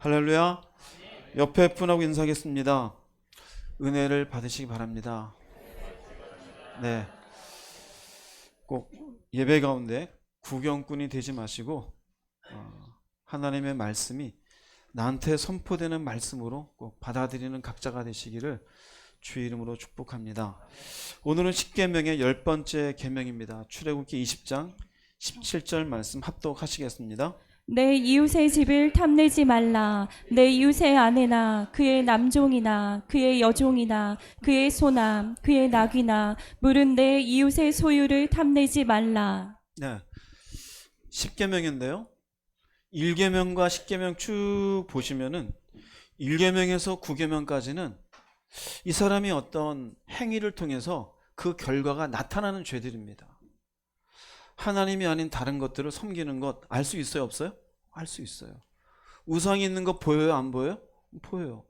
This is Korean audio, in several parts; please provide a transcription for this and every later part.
할렐루야. 옆에 분하고 인사하겠습니다. 은혜를 받으시기 바랍니다. 네, 꼭 예배 가운데 구경꾼이 되지 마시고 하나님의 말씀이 나한테 선포되는 말씀으로 꼭 받아들이는 각자가 되시기를 주의 이름으로 축복합니다. 오늘은 십계명의 10번째 계명입니다. 출애굽기 20장 17절 말씀 합독하시겠습니다. 내 이웃의 집을 탐내지 말라. 내 이웃의 아내나 그의 남종이나 그의 여종이나 그의 소나 그의 낙이나 물은 내 이웃의 소유를 탐내지 말라. 네, 10계명인데요. 1계명과 10계명 쭉 보시면은 1계명에서 9계명까지는 이 사람이 어떤 행위를 통해서 그 결과가 나타나는 죄들입니다. 하나님이 아닌 다른 것들을 섬기는 것 알 수 있어요, 없어요? 알 수 있어요. 우상이 있는 거 보여요, 안 보여요? 보여요.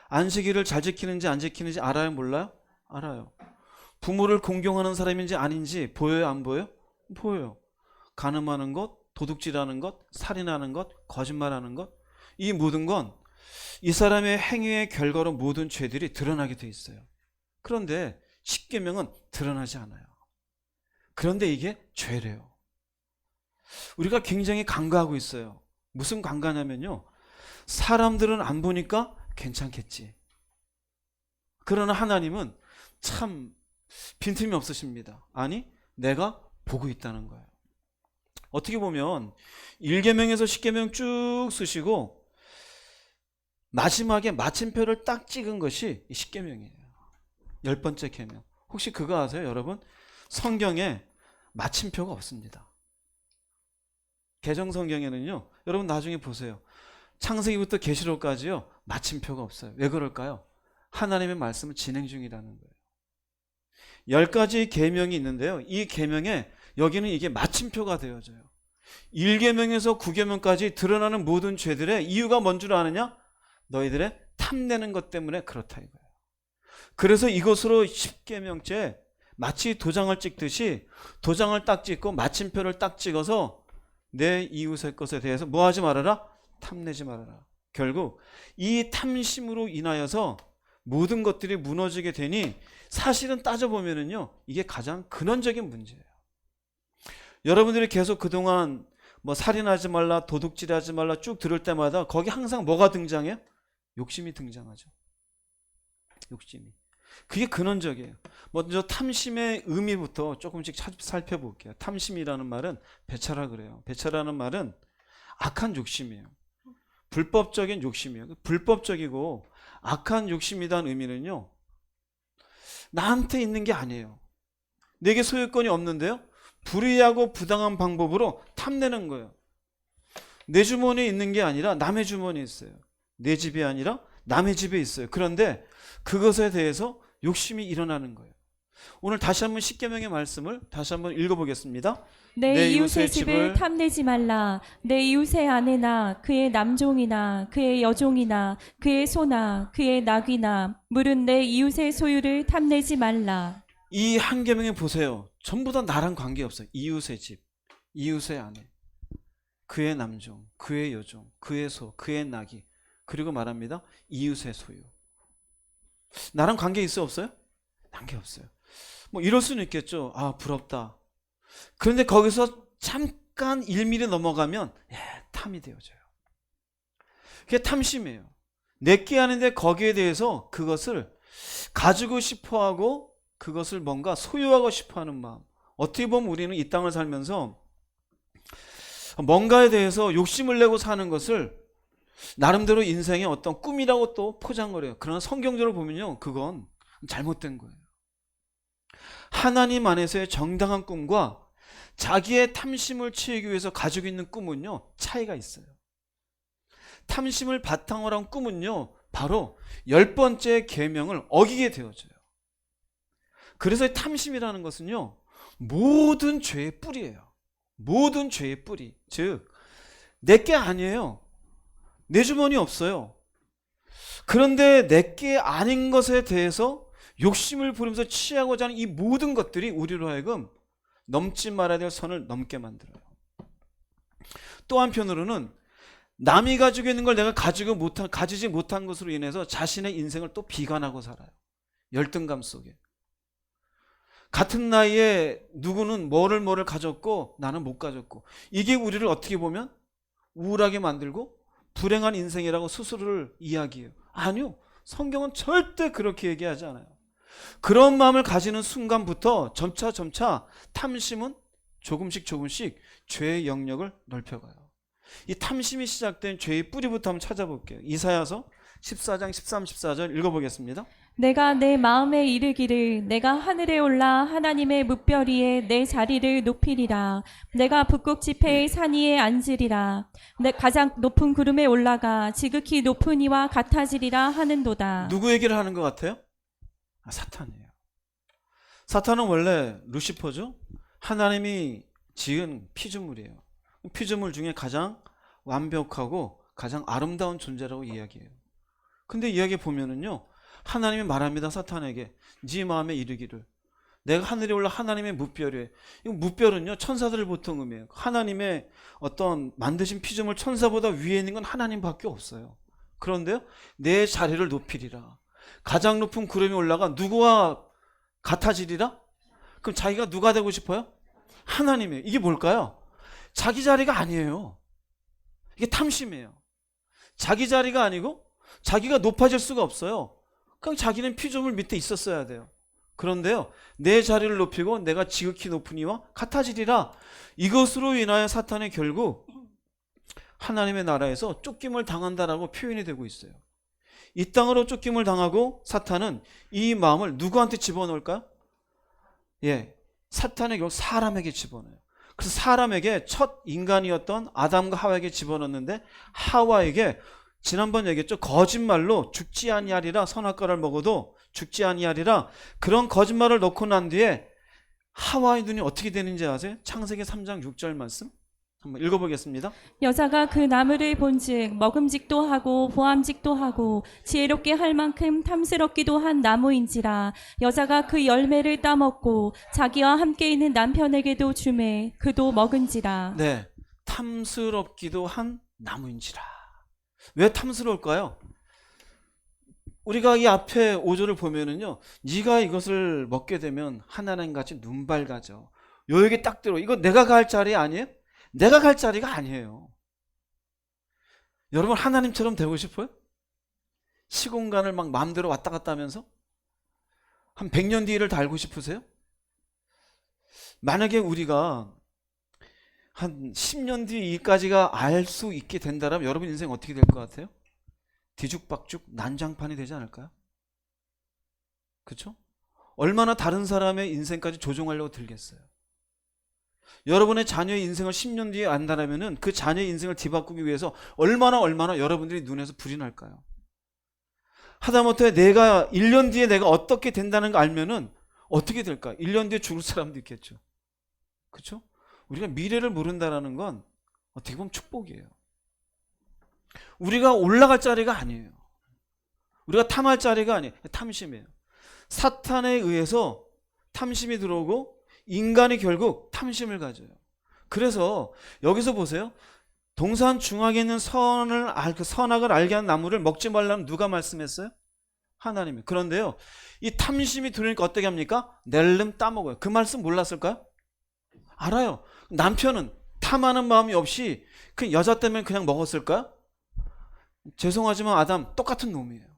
안식일을 잘 지키는지 안 지키는지 알아요, 몰라요? 알아요. 부모를 공경하는 사람인지 아닌지 보여요, 안 보여요? 보여요. 간음하는 것, 도둑질하는 것, 살인하는 것, 거짓말하는 것, 이 모든 건 이 사람의 행위의 결과로 모든 죄들이 드러나게 돼 있어요. 그런데 십계명은 드러나지 않아요. 그런데 이게 죄래요. 우리가 굉장히 간과하고 있어요. 무슨 간과냐면요, 사람들은 안 보니까 괜찮겠지. 그러나 하나님은 참 빈틈이 없으십니다. 아니, 내가 보고 있다는 거예요. 어떻게 보면 1계명에서 10계명 쭉 쓰시고 마지막에 마침표를 딱 찍은 것이 10계명이에요. 10번째 계명. 혹시 그거 아세요, 여러분? 성경에 마침표가 없습니다. 개정 성경에는요, 여러분 나중에 보세요. 창세기부터 계시록까지요, 마침표가 없어요. 왜 그럴까요? 하나님의 말씀은 진행 중이라는 거예요. 10가지 계명이 있는데요, 이 계명에 여기는 이게 마침표가 되어져요. 1계명에서 9계명까지 드러나는 모든 죄들의 이유가 뭔 줄 아느냐? 너희들의 탐내는 것 때문에 그렇다 이거예요. 그래서 이것으로 10계명째 마치 도장을 찍듯이 도장을 딱 찍고 마침표를 딱 찍어서 내 이웃의 것에 대해서 뭐 하지 말아라? 탐내지 말아라. 결국 이 탐심으로 인하여서 모든 것들이 무너지게 되니 사실은 따져보면은요, 이게 가장 근원적인 문제예요. 여러분들이 계속 그동안 뭐 살인하지 말라, 도둑질하지 말라 쭉 들을 때마다 거기 항상 뭐가 등장해요? 욕심이 등장하죠. 욕심이. 그게 근원적이에요. 먼저 탐심의 의미부터 조금씩 살펴볼게요. 탐심이라는 말은 배차라 그래요. 배차라는 말은 악한 욕심이에요. 불법적인 욕심이에요. 불법적이고 악한 욕심이라는 의미는요, 나한테 있는 게 아니에요. 내게 소유권이 없는데요, 불의하고 부당한 방법으로 탐내는 거예요. 내 주머니에 있는 게 아니라 남의 주머니에 있어요. 내 집이 아니라 남의 집에 있어요. 그런데 그것에 대해서 욕심이 일어나는 거예요. 오늘 다시 한번 십계명의 말씀을 다시 한번 읽어보겠습니다. 내 이웃의 집을 탐내지 말라. 내 이웃의 아내나 그의 남종이나 그의 여종이나 그의 소나 그의 낙이나 물은 내 이웃의 소유를 탐내지 말라. 이 한 계명에 보세요. 전부 다 나랑 관계없어요. 이웃의 집, 이웃의 아내, 그의 남종, 그의 여종, 그의 소, 그의 낙이, 그리고 말합니다, 이웃의 소유. 나랑 관계 있어 없어요? 관계 없어요. 뭐 이럴 수는 있겠죠. 아, 부럽다. 그런데 거기서 잠깐 1mm 넘어가면 탐이 되어져요. 그게 탐심이에요. 내게 하는데 거기에 대해서 그것을 가지고 싶어하고 그것을 뭔가 소유하고 싶어하는 마음. 어떻게 보면 우리는 이 땅을 살면서 뭔가에 대해서 욕심을 내고 사는 것을 나름대로 인생의 어떤 꿈이라고 또 포장을 해요. 그러나 성경적으로 보면요, 그건 잘못된 거예요. 하나님 안에서의 정당한 꿈과 자기의 탐심을 채우기 위해서 가지고 있는 꿈은요, 차이가 있어요. 탐심을 바탕으로 한 꿈은요, 바로 10번째 계명을 어기게 되어져요. 그래서 탐심이라는 것은요, 모든 죄의 뿌리예요. 모든 죄의 뿌리. 즉, 내게 아니에요. 내 주머니 없어요. 그런데 내게 아닌 것에 대해서 욕심을 부리면서 취하고자 하는 이 모든 것들이 우리로 하여금 넘지 말아야 될 선을 넘게 만들어요. 또 한편으로는 남이 가지고 있는 걸 내가 가지지 못한 것으로 인해서 자신의 인생을 또 비관하고 살아요. 열등감 속에. 같은 나이에 누구는 뭐를 가졌고 나는 못 가졌고, 이게 우리를 어떻게 보면 우울하게 만들고 불행한 인생이라고 스스로를 이야기해요. 아니요. 성경은 절대 그렇게 얘기하지 않아요. 그런 마음을 가지는 순간부터 점차 탐심은 조금씩 죄의 영역을 넓혀가요. 이 탐심이 시작된 죄의 뿌리부터 한번 찾아볼게요. 이사야서 14장 13, 14절 읽어보겠습니다. 내가 내 마음에 이르기를 내가 하늘에 올라 하나님의 뭇별 위에 내 자리를 높이리라. 내가 북극 지폐의 산 위에 앉으리라. 내 가장 높은 구름에 올라가 지극히 높은 이와 같아지리라 하는도다. 누구 얘기를 하는 것 같아요? 사탄이에요. 사탄은 원래 루시퍼죠. 하나님이 지은 피조물이에요. 피조물 중에 가장 완벽하고 가장 아름다운 존재라고 이야기해요. 근데 이야기 보면은요, 하나님이 말합니다. 사탄에게 네 마음에 이르기를 내가 하늘에 올라 하나님의 뭇별에, 이 뭇별은요 천사들을 보통 의미해요. 하나님의 어떤 만드신 피조물 천사보다 위에 있는 건 하나님밖에 없어요. 그런데요, 내 자리를 높이리라. 가장 높은 구름이 올라가 누구와 같아지리라? 그럼 자기가 누가 되고 싶어요? 하나님이에요. 이게 뭘까요? 자기 자리가 아니에요. 이게 탐심이에요. 자기 자리가 아니고 자기가 높아질 수가 없어요. 그냥 자기는 피조물 밑에 있었어야 돼요. 그런데요, 내 자리를 높이고 내가 지극히 높은 이와 같아지리라. 이것으로 인하여 사탄이 결국 하나님의 나라에서 쫓김을 당한다라고 표현이 되고 있어요. 이 땅으로 쫓김을 당하고 사탄은 이 마음을 누구한테 집어넣을까요? 사탄의 결국 사람에게 집어넣어요. 그래서 사람에게 첫 인간이었던 아담과 하와에게 집어넣는데, 하와에게 지난번 얘기했죠. 거짓말로 죽지 아니하리라, 선악과를 먹어도 죽지 아니하리라, 그런 거짓말을 넣고 난 뒤에 하와의 눈이 어떻게 되는지 아세요? 창세기 3장 6절 말씀 한번 읽어보겠습니다. 여자가 그 나무를 본즉 먹음직도 하고 보암직도 하고 지혜롭게 할 만큼 탐스럽기도 한 나무인지라. 여자가 그 열매를 따먹고 자기와 함께 있는 남편에게도 주매 그도 먹은지라. 네, 탐스럽기도 한 나무인지라. 왜 탐스러울까요? 우리가 이 앞에 5절을 보면은요, 네가 이것을 먹게 되면 하나님같이 눈 밝아져. 요 얘기 딱 들어. 이거 내가 갈 자리 아니에요? 내가 갈 자리가 아니에요. 여러분, 하나님처럼 되고 싶어요? 시공간을 막 마음대로 왔다 갔다 하면서 한 100년 뒤를 다 알고 싶으세요? 만약에 우리가 한 10년 뒤 이까지가 알 수 있게 된다면 여러분 인생 어떻게 될 것 같아요? 뒤죽박죽 난장판이 되지 않을까요? 그렇죠? 얼마나 다른 사람의 인생까지 조종하려고 들겠어요. 여러분의 자녀의 인생을 10년 뒤에 안다라면은 그 자녀의 인생을 뒤바꾸기 위해서 얼마나 여러분들이 눈에서 불이 날까요? 하다못해 내가 1년 뒤에 내가 어떻게 된다는 거 알면은 어떻게 될까? 1년 뒤에 죽을 사람도 있겠죠. 그렇죠? 우리가 미래를 모른다라는 건 어떻게 보면 축복이에요. 우리가 올라갈 자리가 아니에요. 우리가 탐할 자리가 아니에요. 탐심이에요. 사탄에 의해서 탐심이 들어오고 인간이 결국 탐심을 가져요. 그래서 여기서 보세요. 동산 중앙에 있는 선악을 알게 하는 나무를 먹지 말라는 누가 말씀했어요? 하나님이. 그런데요, 이 탐심이 들으니까 어떻게 합니까? 낼름 따먹어요. 그 말씀 몰랐을까요? 알아요. 남편은 탐하는 마음이 없이 그 여자 때문에 그냥 먹었을까요? 죄송하지만 아담 똑같은 놈이에요.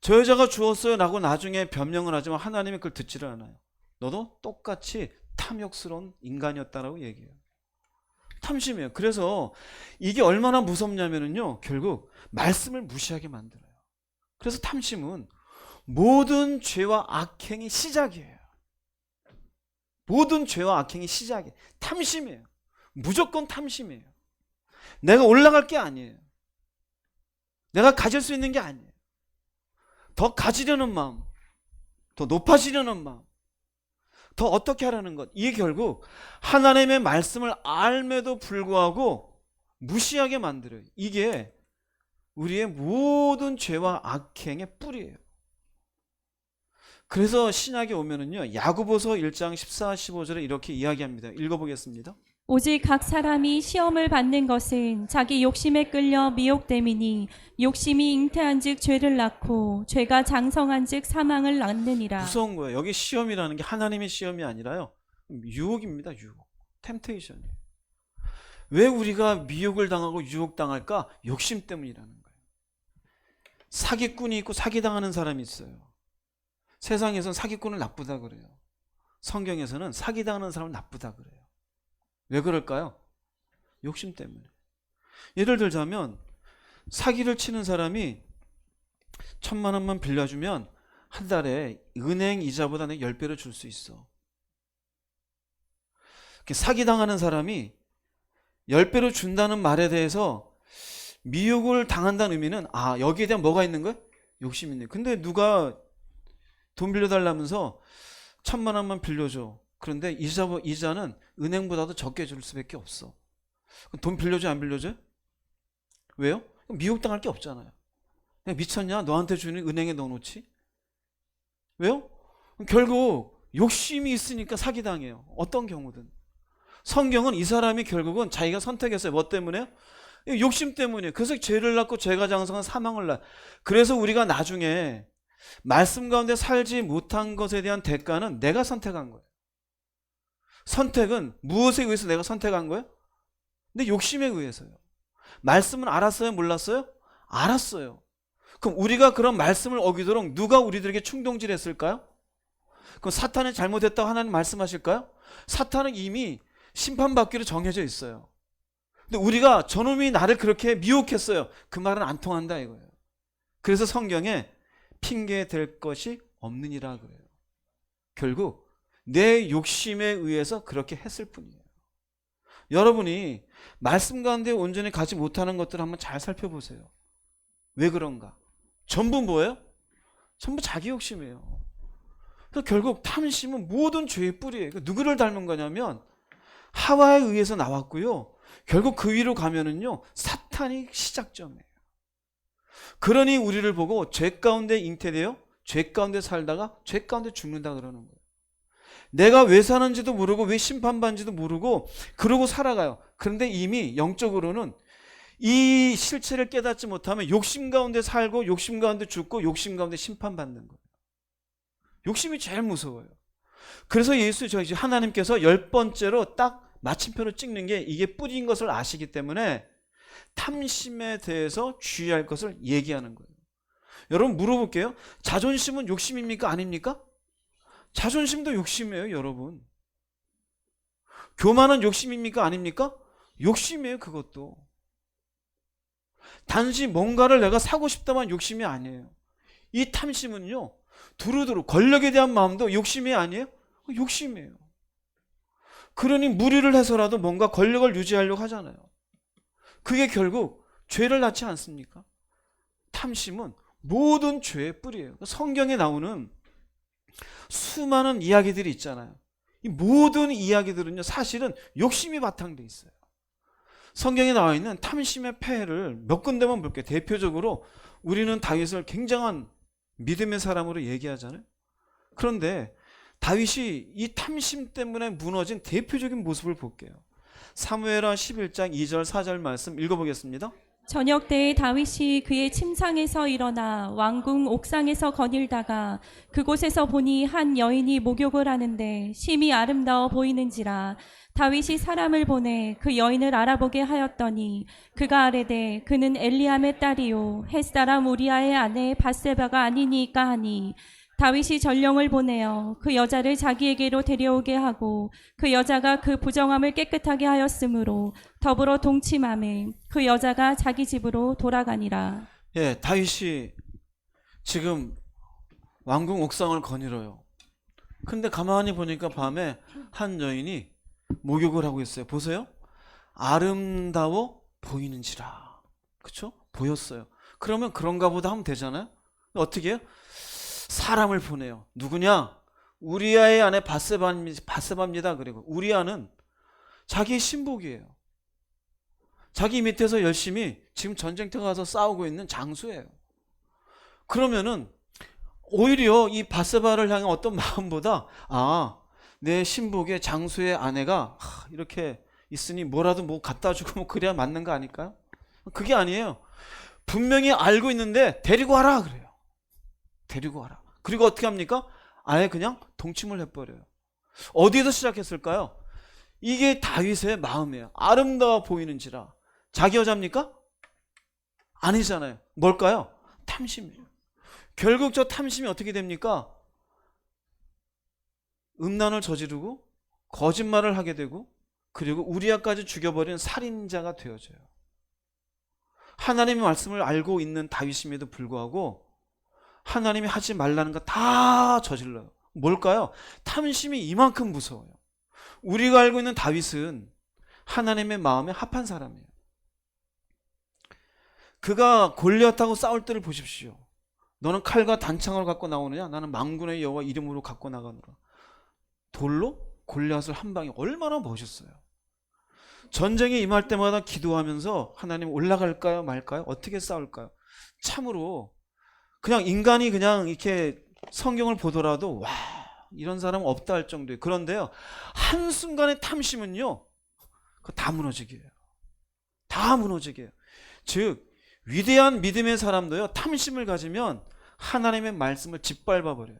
저 여자가 주었어요 라고 나중에 변명을 하지만 하나님이 그걸 듣지를 않아요. 너도 똑같이 탐욕스러운 인간이었다라고 얘기해요. 탐심이에요. 그래서 이게 얼마나 무섭냐면요, 결국 말씀을 무시하게 만들어요. 그래서 탐심은 모든 죄와 악행의 시작이에요. 모든 죄와 악행의 시작이 탐심이에요. 무조건 탐심이에요. 내가 올라갈 게 아니에요. 내가 가질 수 있는 게 아니에요. 더 가지려는 마음, 더 높아지려는 마음, 더 어떻게 하라는 것, 이게 결국 하나님의 말씀을 알매도 불구하고 무시하게 만들어요. 이게 우리의 모든 죄와 악행의 뿌리예요. 그래서 신약에 오면은요, 야고보서 1장 14, 15절에 이렇게 이야기합니다. 읽어보겠습니다. 오직 각 사람이 시험을 받는 것은 자기 욕심에 끌려 미혹됨이니 욕심이 잉태한즉 죄를 낳고 죄가 장성한즉 사망을 낳느니라. 무서운 거예요. 여기 시험이라는 게 하나님의 시험이 아니라요, 유혹입니다. 유혹. 템테이션이에요. 왜 우리가 미혹을 당하고 유혹당할까? 욕심 때문이라는 거예요. 사기꾼이 있고 사기당하는 사람이 있어요. 세상에서는 사기꾼을 나쁘다 그래요. 성경에서는 사기당하는 사람을 나쁘다 그래요. 왜 그럴까요? 욕심 때문에. 예를 들자면 사기를 치는 사람이 1,000만 원만 빌려주면 한 달에 은행 이자보다 내가 10배로 줄 수 있어. 사기당하는 사람이 10배로 준다는 말에 대해서 미혹을 당한다는 의미는, 아, 여기에 대한 뭐가 있는 거야? 욕심이 있네. 근데 누가 돈 빌려달라면서 1,000만 원만 빌려줘. 그런데 이자는 은행보다도 적게 줄 수밖에 없어. 돈 빌려줘, 안 빌려줘? 왜요? 미혹당할 게 없잖아요. 그냥 미쳤냐? 너한테 주는 은행에 넣어놓지? 왜요? 결국 욕심이 있으니까 사기당해요. 어떤 경우든. 성경은 이 사람이 결국은 자기가 선택했어요. 뭐 때문에요? 욕심 때문이에요. 그래서 죄를 낳고 죄가 장성한 사망을 낳아요. 그래서 우리가 나중에 말씀 가운데 살지 못한 것에 대한 대가는 내가 선택한 거예요. 선택은 무엇에 의해서 내가 선택한 거예요? 근데 욕심에 의해서요. 말씀은 알았어요? 몰랐어요? 알았어요. 그럼 우리가 그런 말씀을 어기도록 누가 우리들에게 충동질했을까요? 그럼 사탄이 잘못했다고 하나님 말씀하실까요? 사탄은 이미 심판받기로 정해져 있어요. 근데 우리가 저놈이 나를 그렇게 미혹했어요. 그 말은 안 통한다 이거예요. 그래서 성경에 핑계 댈 것이 없느니라 그래요. 결국 내 욕심에 의해서 그렇게 했을 뿐이에요. 여러분이 말씀 가운데 온전히 가지 못하는 것들을 한번 잘 살펴보세요. 왜 그런가? 전부 뭐예요? 전부 자기 욕심이에요. 그래서 결국 탐심은 모든 죄의 뿌리예요. 누구를 닮은 거냐면 하와에 의해서 나왔고요. 결국 그 위로 가면은요, 사탄이 시작점이에요. 그러니 우리를 보고 죄 가운데 잉태되어 죄 가운데 살다가 죄 가운데 죽는다 그러는 거예요. 내가 왜 사는지도 모르고 왜 심판받는지도 모르고 그러고 살아가요. 그런데 이미 영적으로는 이 실체를 깨닫지 못하면 욕심 가운데 살고 욕심 가운데 죽고 욕심 가운데 심판받는 거예요. 욕심이 제일 무서워요. 그래서 저희 하나님께서 10번째로 딱 마침표를 찍는 게 이게 뿌리인 것을 아시기 때문에 탐심에 대해서 주의할 것을 얘기하는 거예요. 여러분 물어볼게요. 자존심은 욕심입니까? 아닙니까? 자존심도 욕심이에요, 여러분. 교만은 욕심입니까? 아닙니까? 욕심이에요, 그것도. 단지 뭔가를 내가 사고 싶다만 욕심이 아니에요. 이 탐심은요, 두루두루 권력에 대한 마음도 욕심이 아니에요? 욕심이에요. 그러니 무리를 해서라도 뭔가 권력을 유지하려고 하잖아요. 그게 결국 죄를 낳지 않습니까? 탐심은 모든 죄의 뿌리예요. 성경에 나오는 수많은 이야기들이 있잖아요. 이 모든 이야기들은요, 사실은 욕심이 바탕돼 있어요. 성경에 나와 있는 탐심의 폐해를 몇 군데만 볼게요. 대표적으로 우리는 다윗을 굉장한 믿음의 사람으로 얘기하잖아요. 그런데 다윗이 이 탐심 때문에 무너진 대표적인 모습을 볼게요. 사무엘하 11장 2절 4절 말씀 읽어보겠습니다. 저녁 때에 다윗이 그의 침상에서 일어나 왕궁 옥상에서 거닐다가 그곳에서 보니 한 여인이 목욕을 하는데 심히 아름다워 보이는지라 다윗이 사람을 보내 그 여인을 알아보게 하였더니 그가 아뢰되 그는 엘리암의 딸이요 햇사람 우리아의 아내 밧세바가 아니니까 하니 다윗이 전령을 보내어 그 여자를 자기에게로 데려오게 하고 그 여자가 그 부정함을 깨끗하게 하였으므로 더불어 동침함에 그 여자가 자기 집으로 돌아가니라. 예, 다윗이 지금 왕궁 옥상을 거닐어요. 근데 가만히 보니까 밤에 한 여인이 목욕을 하고 있어요. 보세요. 아름다워 보이는지라. 그쵸? 보였어요. 그러면 그런가 보다 하면 되잖아요. 어떻게 해요? 사람을 보내요. 누구냐? 우리아의 아내 밧세바입니다. 그리고 우리아는 자기의 신복이에요. 자기 밑에서 열심히 지금 전쟁터 가서 싸우고 있는 장수예요. 그러면은 오히려 이 밧세바를 향한 어떤 마음보다 내 신복의 장수의 아내가 이렇게 있으니 뭐라도 뭐 갖다 주고 뭐 그래야 맞는 거 아닐까요? 그게 아니에요. 분명히 알고 있는데 데리고 와라 그래요. 데리고 와라. 그리고 어떻게 합니까? 아예 그냥 동침을 해버려요. 어디에서 시작했을까요? 이게 다윗의 마음이에요. 아름다워 보이는지라. 자기 여자입니까? 아니잖아요. 뭘까요? 탐심이에요. 결국 저 탐심이 어떻게 됩니까? 음란을 저지르고 거짓말을 하게 되고 그리고 우리아까지 죽여버리는 살인자가 되어져요. 하나님의 말씀을 알고 있는 다윗임에도 불구하고 하나님이 하지 말라는 거 다 저질러요. 뭘까요? 탐심이 이만큼 무서워요. 우리가 알고 있는 다윗은 하나님의 마음에 합한 사람이에요. 그가 골리앗하고 싸울 때를 보십시오. 너는 칼과 단창을 갖고 나오느냐? 나는 만군의 여호와 이름으로 갖고 나가노라. 돌로 골리앗을 한 방에 얼마나 멋있어요. 전쟁에 임할 때마다 기도하면서 하나님 올라갈까요 말까요? 어떻게 싸울까요? 참으로 그냥 인간이 그냥 이렇게 성경을 보더라도 와 이런 사람은 없다 할 정도예요. 그런데요 한순간의 탐심은요 그거 다 무너지게 해요. 다 무너지게 해요. 즉 위대한 믿음의 사람도요 탐심을 가지면 하나님의 말씀을 짓밟아 버려요.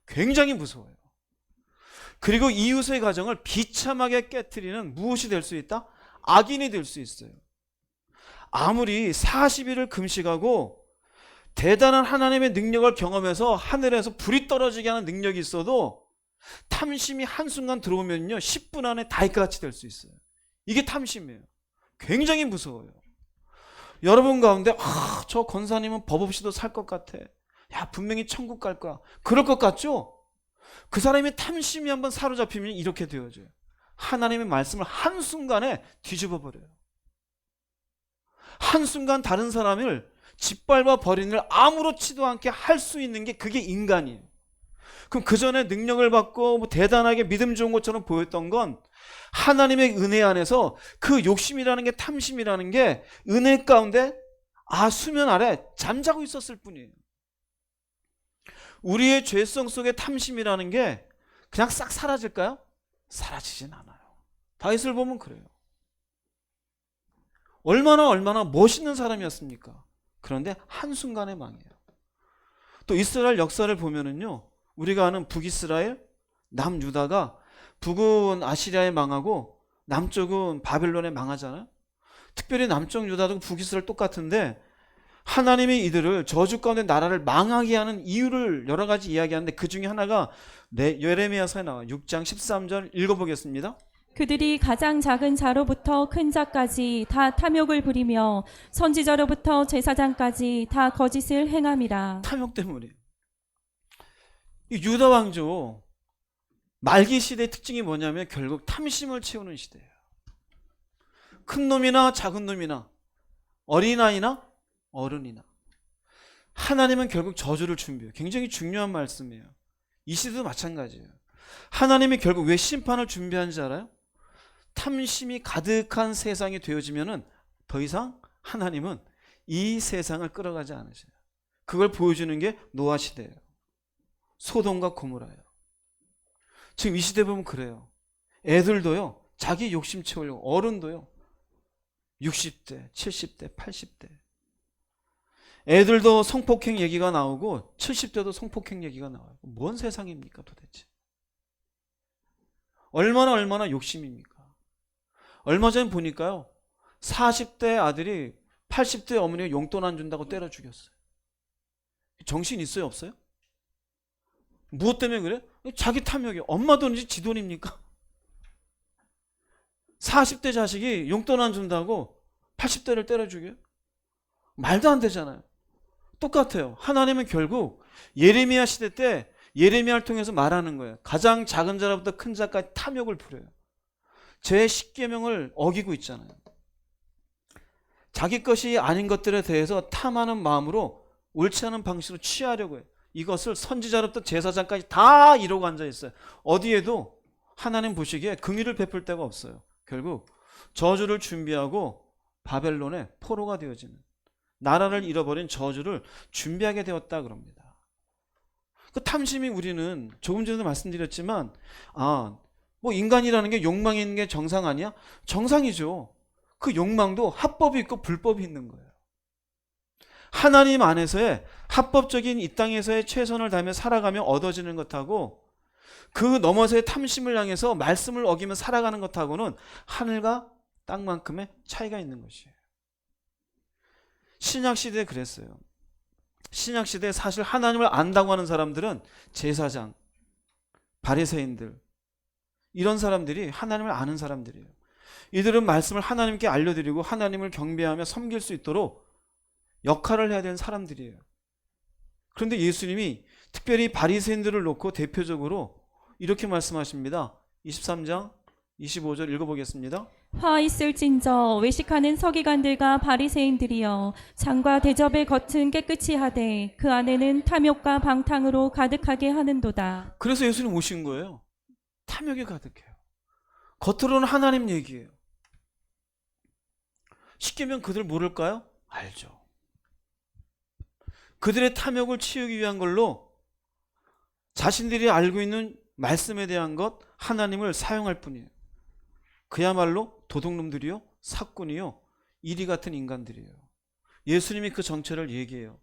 굉장히 무서워요. 그리고 이웃의 가정을 비참하게 깨트리는 무엇이 될 수 있다? 악인이 될 수 있어요. 아무리 40일을 금식하고 대단한 하나님의 능력을 경험해서 하늘에서 불이 떨어지게 하는 능력이 있어도 탐심이 한순간 들어오면요 10분 안에 다이같이 될 수 있어요. 이게 탐심이에요. 굉장히 무서워요. 여러분 가운데 저 권사님은 법 없이도 살 것 같아. 야 분명히 천국 갈 거야. 그럴 것 같죠? 그 사람의 탐심이 한번 사로잡히면 이렇게 되어져요. 하나님의 말씀을 한순간에 뒤집어 버려요. 한순간 다른 사람을 짓밟아 버리는 일 아무렇지도 않게 할 수 있는 게 그게 인간이에요. 그럼 그 전에 능력을 받고 뭐 대단하게 믿음 좋은 것처럼 보였던 건 하나님의 은혜 안에서 그 욕심이라는 게 탐심이라는 게 은혜 가운데 수면 아래 잠자고 있었을 뿐이에요. 우리의 죄성 속의 탐심이라는 게 그냥 싹 사라질까요? 사라지진 않아요. 다윗을 보면 그래요. 얼마나 멋있는 사람이었습니까? 그런데 한순간에 망해요. 또 이스라엘 역사를 보면은요, 우리가 아는 북이스라엘, 남유다가 북은 아시리아에 망하고 남쪽은 바벨론에 망하잖아요. 특별히 남쪽 유다도 북이스라엘 똑같은데 하나님이 이들을 저주 가운데 나라를 망하게 하는 이유를 여러 가지 이야기하는데 그 중에 하나가 예레미야서에 나와요. 6장 13절 읽어보겠습니다. 그들이 가장 작은 자로부터 큰 자까지 다 탐욕을 부리며 선지자로부터 제사장까지 다 거짓을 행함이라. 탐욕 때문이에요. 이 유다 왕조 말기 시대의 특징이 뭐냐면 결국 탐심을 채우는 시대예요. 큰 놈이나 작은 놈이나 어린아이나 어른이나 하나님은 결국 저주를 준비해요. 굉장히 중요한 말씀이에요. 이 시대도 마찬가지예요. 하나님이 결국 왜 심판을 준비하는지 알아요? 탐심이 가득한 세상이 되어지면은 더 이상 하나님은 이 세상을 끌어가지 않으셔요. 그걸 보여주는 게 노아 시대예요. 소돔과 고모라예요. 지금 이 시대 보면 그래요. 애들도요 자기 욕심 채우려고, 어른도요 60대, 70대, 80대. 애들도 성폭행 얘기가 나오고 70대도 성폭행 얘기가 나와요. 뭔 세상입니까 도대체? 얼마나 욕심입니까? 얼마 전에 보니까요 40대 아들이 80대 어머니가 용돈 안 준다고 때려 죽였어요. 정신 있어요 없어요? 무엇 때문에 그래? 자기 탐욕이. 엄마 돈이지 지 돈입니까? 40대 자식이 용돈 안 준다고 80대를 때려 죽여요? 말도 안 되잖아요. 똑같아요. 하나님은 결국 예레미야 시대 때 예레미야를 통해서 말하는 거예요. 가장 작은 자로부터 큰 자까지 탐욕을 부려요. 제 십계명을 어기고 있잖아요. 자기 것이 아닌 것들에 대해서 탐하는 마음으로 옳지 않은 방식으로 취하려고 해요. 이것을 선지자로부터 제사장까지 다 이러고 앉아 있어요. 어디에도 하나님 보시기에 긍휼을 베풀 데가 없어요. 결국 저주를 준비하고 바벨론의 포로가 되어지는, 나라를 잃어버린 저주를 준비하게 되었다 그럽니다. 그 탐심이 우리는 조금 전에도 말씀드렸지만 뭐 인간이라는 게 욕망이 있는 게 정상 아니야? 정상이죠. 그 욕망도 합법이 있고 불법이 있는 거예요. 하나님 안에서의 합법적인 이 땅에서의 최선을 다하며 살아가며 얻어지는 것하고 그 너머서의 탐심을 향해서 말씀을 어기며 살아가는 것하고는 하늘과 땅만큼의 차이가 있는 것이에요. 신약시대에 그랬어요. 신약시대에 사실 하나님을 안다고 하는 사람들은 제사장, 바리새인들, 이런 사람들이 하나님을 아는 사람들이에요. 이들은 말씀을 하나님께 알려드리고 하나님을 경배하며 섬길 수 있도록 역할을 해야 되는 사람들이에요. 그런데 예수님이 특별히 바리새인들을 놓고 대표적으로 이렇게 말씀하십니다. 23장 25절 읽어보겠습니다. 화 있을진저 외식하는 서기관들과 바리새인들이여 잔과 대접의 겉은 깨끗이 하되 그 안에는 탐욕과 방탕으로 가득하게 하는도다. 그래서 예수님 오신 거예요. 탐욕이 가득해요. 겉으로는 하나님 얘기예요. 십계명 그들 모를까요? 알죠. 그들의 탐욕을 치우기 위한 걸로 자신들이 알고 있는 말씀에 대한 것 하나님을 사용할 뿐이에요. 그야말로 도둑놈들이요, 사꾼이요, 이리 같은 인간들이에요. 예수님이 그 정체를 얘기해요.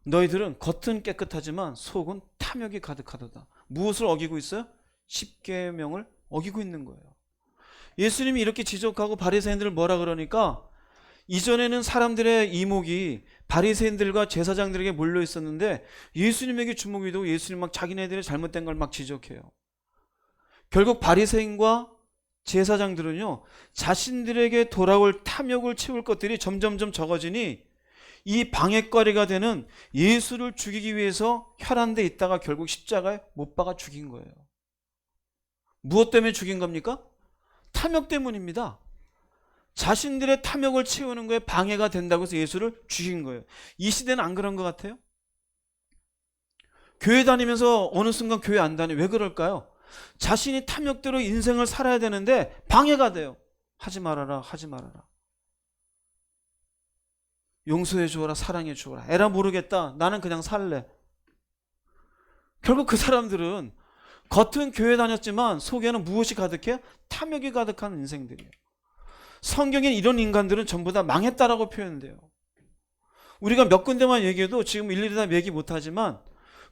너희들은 겉은 깨끗하지만 속은 탐욕이 가득하도다. 무엇을 어기고 있어요? 십계명을 어기고 있는 거예요. 예수님이 이렇게 지적하고 바리새인들을 뭐라 그러니까 이전에는 사람들의 이목이 바리새인들과 제사장들에게 몰려 있었는데 예수님에게 주목이 되고 예수님 막 자기네들의 잘못된 걸 막 지적해요. 결국 바리새인과 제사장들은요, 자신들에게 돌아올 탐욕을 채울 것들이 점점점 적어지니 이 방해거리가 되는 예수를 죽이기 위해서 혈안돼 있다가 결국 십자가에 못 박아 죽인 거예요. 무엇 때문에 죽인 겁니까? 탐욕 때문입니다. 자신들의 탐욕을 채우는 거에 방해가 된다고 해서 예수를 죽인 거예요. 이 시대는 안 그런 것 같아요? 교회 다니면서 어느 순간 교회 안 다니. 왜 그럴까요? 자신이 탐욕대로 인생을 살아야 되는데 방해가 돼요. 하지 말아라, 하지 말아라. 용서해 주어라, 사랑해 주어라. 에라 모르겠다, 나는 그냥 살래. 결국 그 사람들은 겉은 교회 다녔지만 속에는 무엇이 가득해요? 탐욕이 가득한 인생들이에요. 성경엔 이런 인간들은 전부 다 망했다라고 표현돼요. 우리가 몇 군데만 얘기해도 지금 일일이 다 얘기 못하지만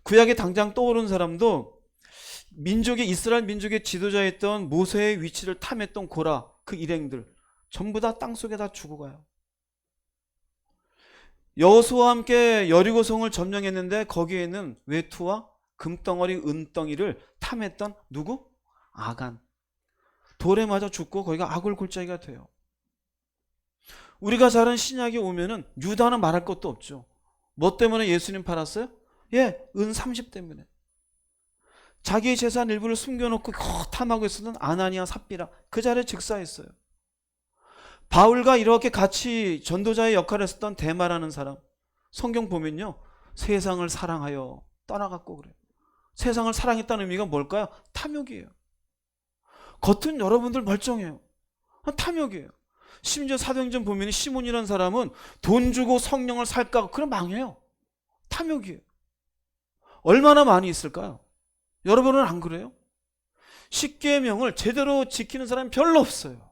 구약에 당장 떠오른 사람도 이스라엘 민족의 지도자였던 모세의 위치를 탐했던 고라, 그 일행들 전부 다 땅속에 다 죽어가요. 여호수아와 함께 여리고성을 점령했는데 거기에는 외투와 금덩어리, 은덩이를 탐했던 누구? 아간. 돌에 맞아 죽고 거기가 아굴 골짜기가 돼요. 우리가 잘 아는 신약에 오면은 유다는 말할 것도 없죠. 뭐 때문에 예수님 팔았어요? 예, 은 30 때문에. 자기의 재산 일부를 숨겨놓고 탐하고 있었던 아나니아, 삽비라 그 자리에 즉사했어요. 바울과 이렇게 같이 전도자의 역할을 했었던 데마라는 사람, 성경 보면요, 세상을 사랑하여 떠나갔고 그래요. 세상을 사랑했다는 의미가 뭘까요? 탐욕이에요. 겉은 여러분들 멀쩡해요. 탐욕이에요. 심지어 사도행전 보면 시몬이라는 사람은 돈 주고 성령을 살까, 그럼 망해요. 탐욕이에요. 얼마나 많이 있을까요? 여러분은 안 그래요? 십계명을 제대로 지키는 사람이 별로 없어요.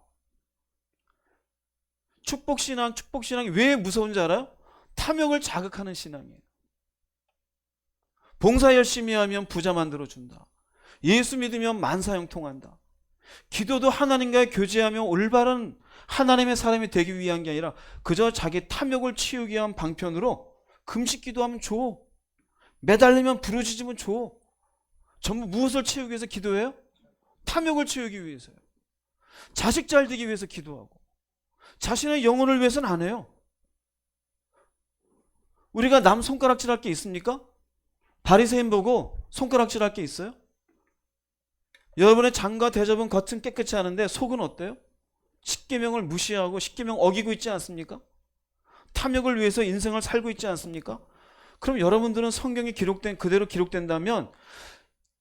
축복신앙이 왜 무서운지 알아요? 탐욕을 자극하는 신앙이에요. 봉사 열심히 하면 부자 만들어준다. 예수 믿으면 만사형 통한다. 기도도 하나님과의 교제하며 올바른 하나님의 사람이 되기 위한 게 아니라 그저 자기 탐욕을 치우기 위한 방편으로 금식 기도하면 줘. 매달리면 부르짖으면 줘. 전부 무엇을 채우기 위해서 기도해요? 탐욕을 채우기 위해서요. 자식 잘 되기 위해서 기도하고 자신의 영혼을 위해서는 안 해요. 우리가 남 손가락질할 게 있습니까? 바리새인 보고 손가락질할 게 있어요? 여러분의 잔과 대접은 겉은 깨끗이 하는데 속은 어때요? 십계명을 무시하고 십계명 어기고 있지 않습니까? 탐욕을 위해서 인생을 살고 있지 않습니까? 그럼 여러분들은 성경이 그대로 기록된다면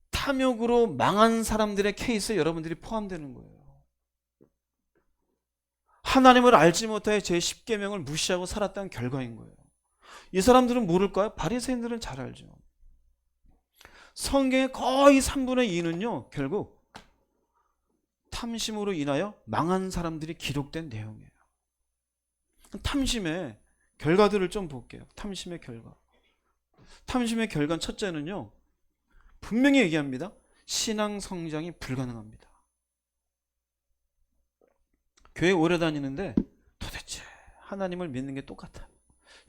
탐욕으로 망한 사람들의 케이스에 여러분들이 포함되는 거예요. 하나님을 알지 못하여 제 십계명을 무시하고 살았다는 결과인 거예요. 이 사람들은 모를까요? 바리새인들은 잘 알죠. 성경의 거의 3분의 2는요, 결국 탐심으로 인하여 망한 사람들이 기록된 내용이에요. 탐심의 결과들을 좀 볼게요. 탐심의 결과. 탐심의 결과는 첫째는요, 분명히 얘기합니다. 신앙 성장이 불가능합니다. 교회 오래 다니는데 도대체 하나님을 믿는 게 똑같아요.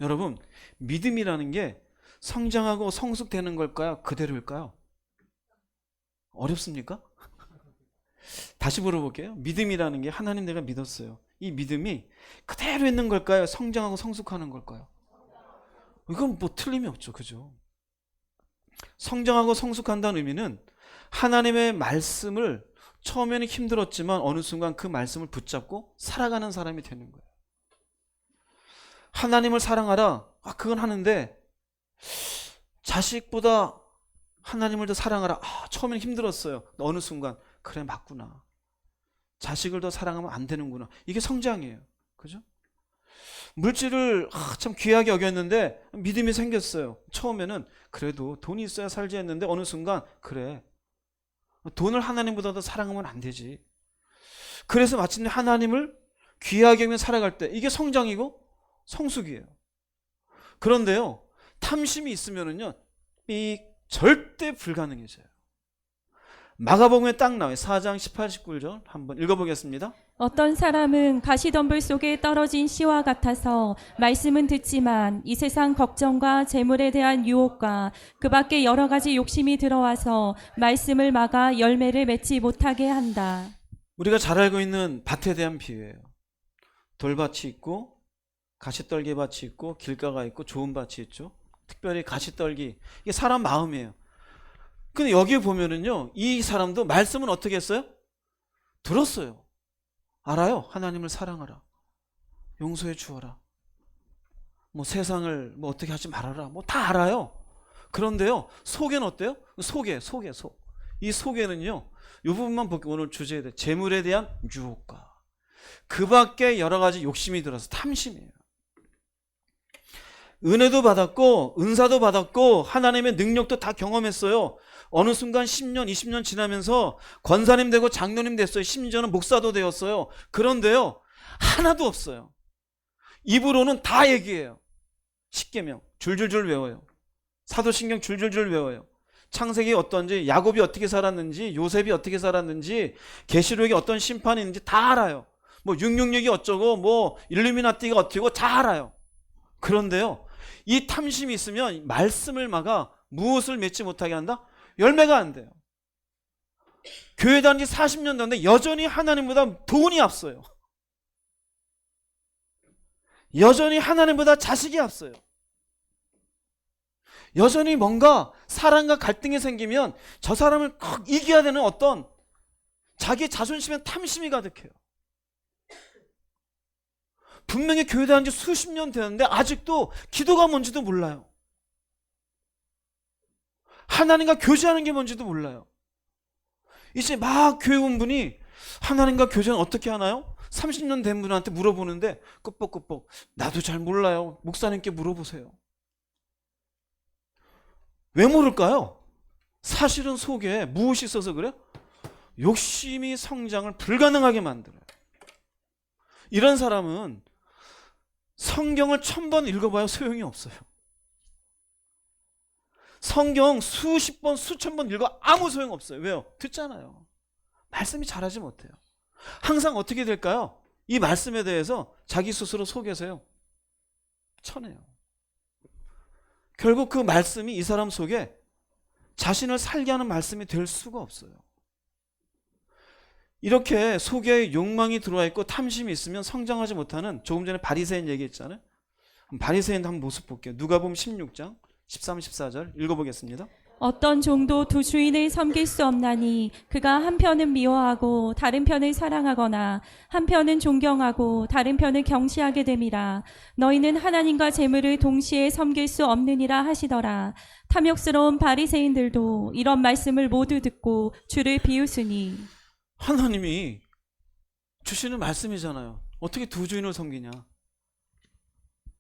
여러분, 믿음이라는 게 성장하고 성숙되는 걸까요? 그대로일까요? 어렵습니까? 다시 물어볼게요. 믿음이라는 게 하나님 내가 믿었어요. 이 믿음이 그대로 있는 걸까요? 성장하고 성숙하는 걸까요? 이건 뭐 틀림이 없죠. 그죠? 성장하고 성숙한다는 의미는 하나님의 말씀을 처음에는 힘들었지만 어느 순간 그 말씀을 붙잡고 살아가는 사람이 되는 거예요. 하나님을 사랑하라. 그건 하는데 자식보다 하나님을 더 사랑하라. 처음에는 힘들었어요. 어느 순간 그래 맞구나. 자식을 더 사랑하면 안 되는구나. 이게 성장이에요. 그죠? 물질을 참 귀하게 여겼는데 믿음이 생겼어요. 처음에는 그래도 돈이 있어야 살지 했는데 어느 순간 그래 돈을 하나님보다 더 사랑하면 안 되지. 그래서 마침내 하나님을 귀하게 여기며 살아갈 때 이게 성장이고 성숙이에요. 그런데요, 탐심이 있으면은요, 절대 불가능해져요. 마가복음에 딱 나와요. 4장 18, 19절 한번 읽어보겠습니다. 어떤 사람은 가시덤불 속에 떨어진 씨와 같아서 말씀은 듣지만 이 세상 걱정과 재물에 대한 유혹과 그 밖에 여러 가지 욕심이 들어와서 말씀을 막아 열매를 맺지 못하게 한다. 우리가 잘 알고 있는 밭에 대한 비유예요. 돌밭이 있고 가시떨기밭이 있고 길가가 있고 좋은 밭이 있죠. 특별히 가시떨기, 이게 사람 마음이에요. 근데 여기 보면은요, 이 사람도 말씀은 어떻게 했어요? 들었어요. 알아요. 하나님을 사랑하라. 용서해 주어라. 뭐 세상을 뭐 어떻게 하지 말아라. 뭐 다 알아요. 그런데요, 속에는 어때요? 속. 이 속에는요, 이 부분만 볼게요. 오늘 주제에 대해 재물에 대한 유혹과 그 밖에 여러 가지 욕심이 들어서 탐심이에요. 은혜도 받았고 은사도 받았고 하나님의 능력도 다 경험했어요. 어느 순간 10년, 20년 지나면서 권사님 되고 장로님 됐어요. 심지어는 목사도 되었어요. 그런데요, 하나도 없어요. 입으로는 다 얘기해요. 십계명 줄줄줄 외워요. 사도신경 줄줄줄 외워요. 창세기 어떤지, 야곱이 어떻게 살았는지, 요셉이 어떻게 살았는지, 계시록이 어떤 심판이 있는지 다 알아요. 뭐 666이 어쩌고 뭐 일루미나티가 어떻고 다 알아요. 그런데요, 이 탐심이 있으면 말씀을 막아 무엇을 맺지 못하게 한다? 열매가 안 돼요. 교회 다닌 지 40년 됐는데 여전히 하나님보다 돈이 앞서요. 여전히 하나님보다 자식이 앞서요. 여전히 뭔가 사랑과 갈등이 생기면 저 사람을 꼭 이겨야 되는 어떤 자기 자존심에 탐심이 가득해요. 분명히 교회 다닌 지 수십 년 되는데 아직도 기도가 뭔지도 몰라요. 하나님과 교제하는 게 뭔지도 몰라요. 이제 막 교회 온 분이 하나님과 교제는 어떻게 하나요? 30년 된 분한테 물어보는데 끄뻑끄뻑 나도 잘 몰라요. 목사님께 물어보세요. 왜 모를까요? 사실은 속에 무엇이 있어서 그래요? 욕심이 성장을 불가능하게 만들어요. 이런 사람은 성경을 1000번 읽어봐야 소용이 없어요. 성경 수십 번, 수천 번 읽어 아무 소용 없어요. 왜요? 듣잖아요. 말씀이 잘하지 못해요. 항상 어떻게 될까요? 이 말씀에 대해서 자기 스스로 속에서요, 쳐내요. 결국 그 말씀이 이 사람 속에 자신을 살게 하는 말씀이 될 수가 없어요. 이렇게 속에 욕망이 들어와 있고 탐심이 있으면 성장하지 못하는, 조금 전에 바리새인 얘기했잖아요. 바리새인 한 모습 볼게요. 누가복음 16장 13, 14절 읽어보겠습니다. 어떤 종도 두 주인을 섬길 수 없나니 그가 한편은 미워하고 다른 편을 사랑하거나 한편은 존경하고 다른 편을 경시하게 됨이라. 너희는 하나님과 재물을 동시에 섬길 수 없느니라 하시더라. 탐욕스러운 바리새인들도 이런 말씀을 모두 듣고 주를 비웃으니. 하나님이 주시는 말씀이잖아요. 어떻게 두 주인을 섬기냐?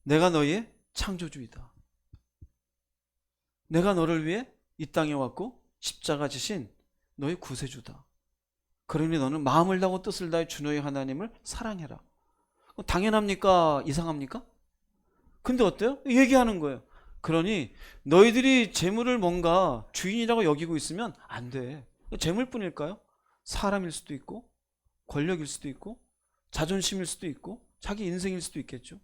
내가 너희의 창조주이다. 내가 너를 위해 이 땅에 왔고 십자가 지신 너희 구세주다. 그러니 너는 마음을 다하고 뜻을 다해 주 너의 하나님을 사랑해라. 당연합니까? 이상합니까? 근데 어때요? 얘기하는 거예요. 그러니 너희들이 재물을 뭔가 주인이라고 여기고 있으면 안 돼. 재물뿐일까요? 사람일 수도 있고 권력일 수도 있고 자존심일 수도 있고 자기 인생일 수도 있겠죠.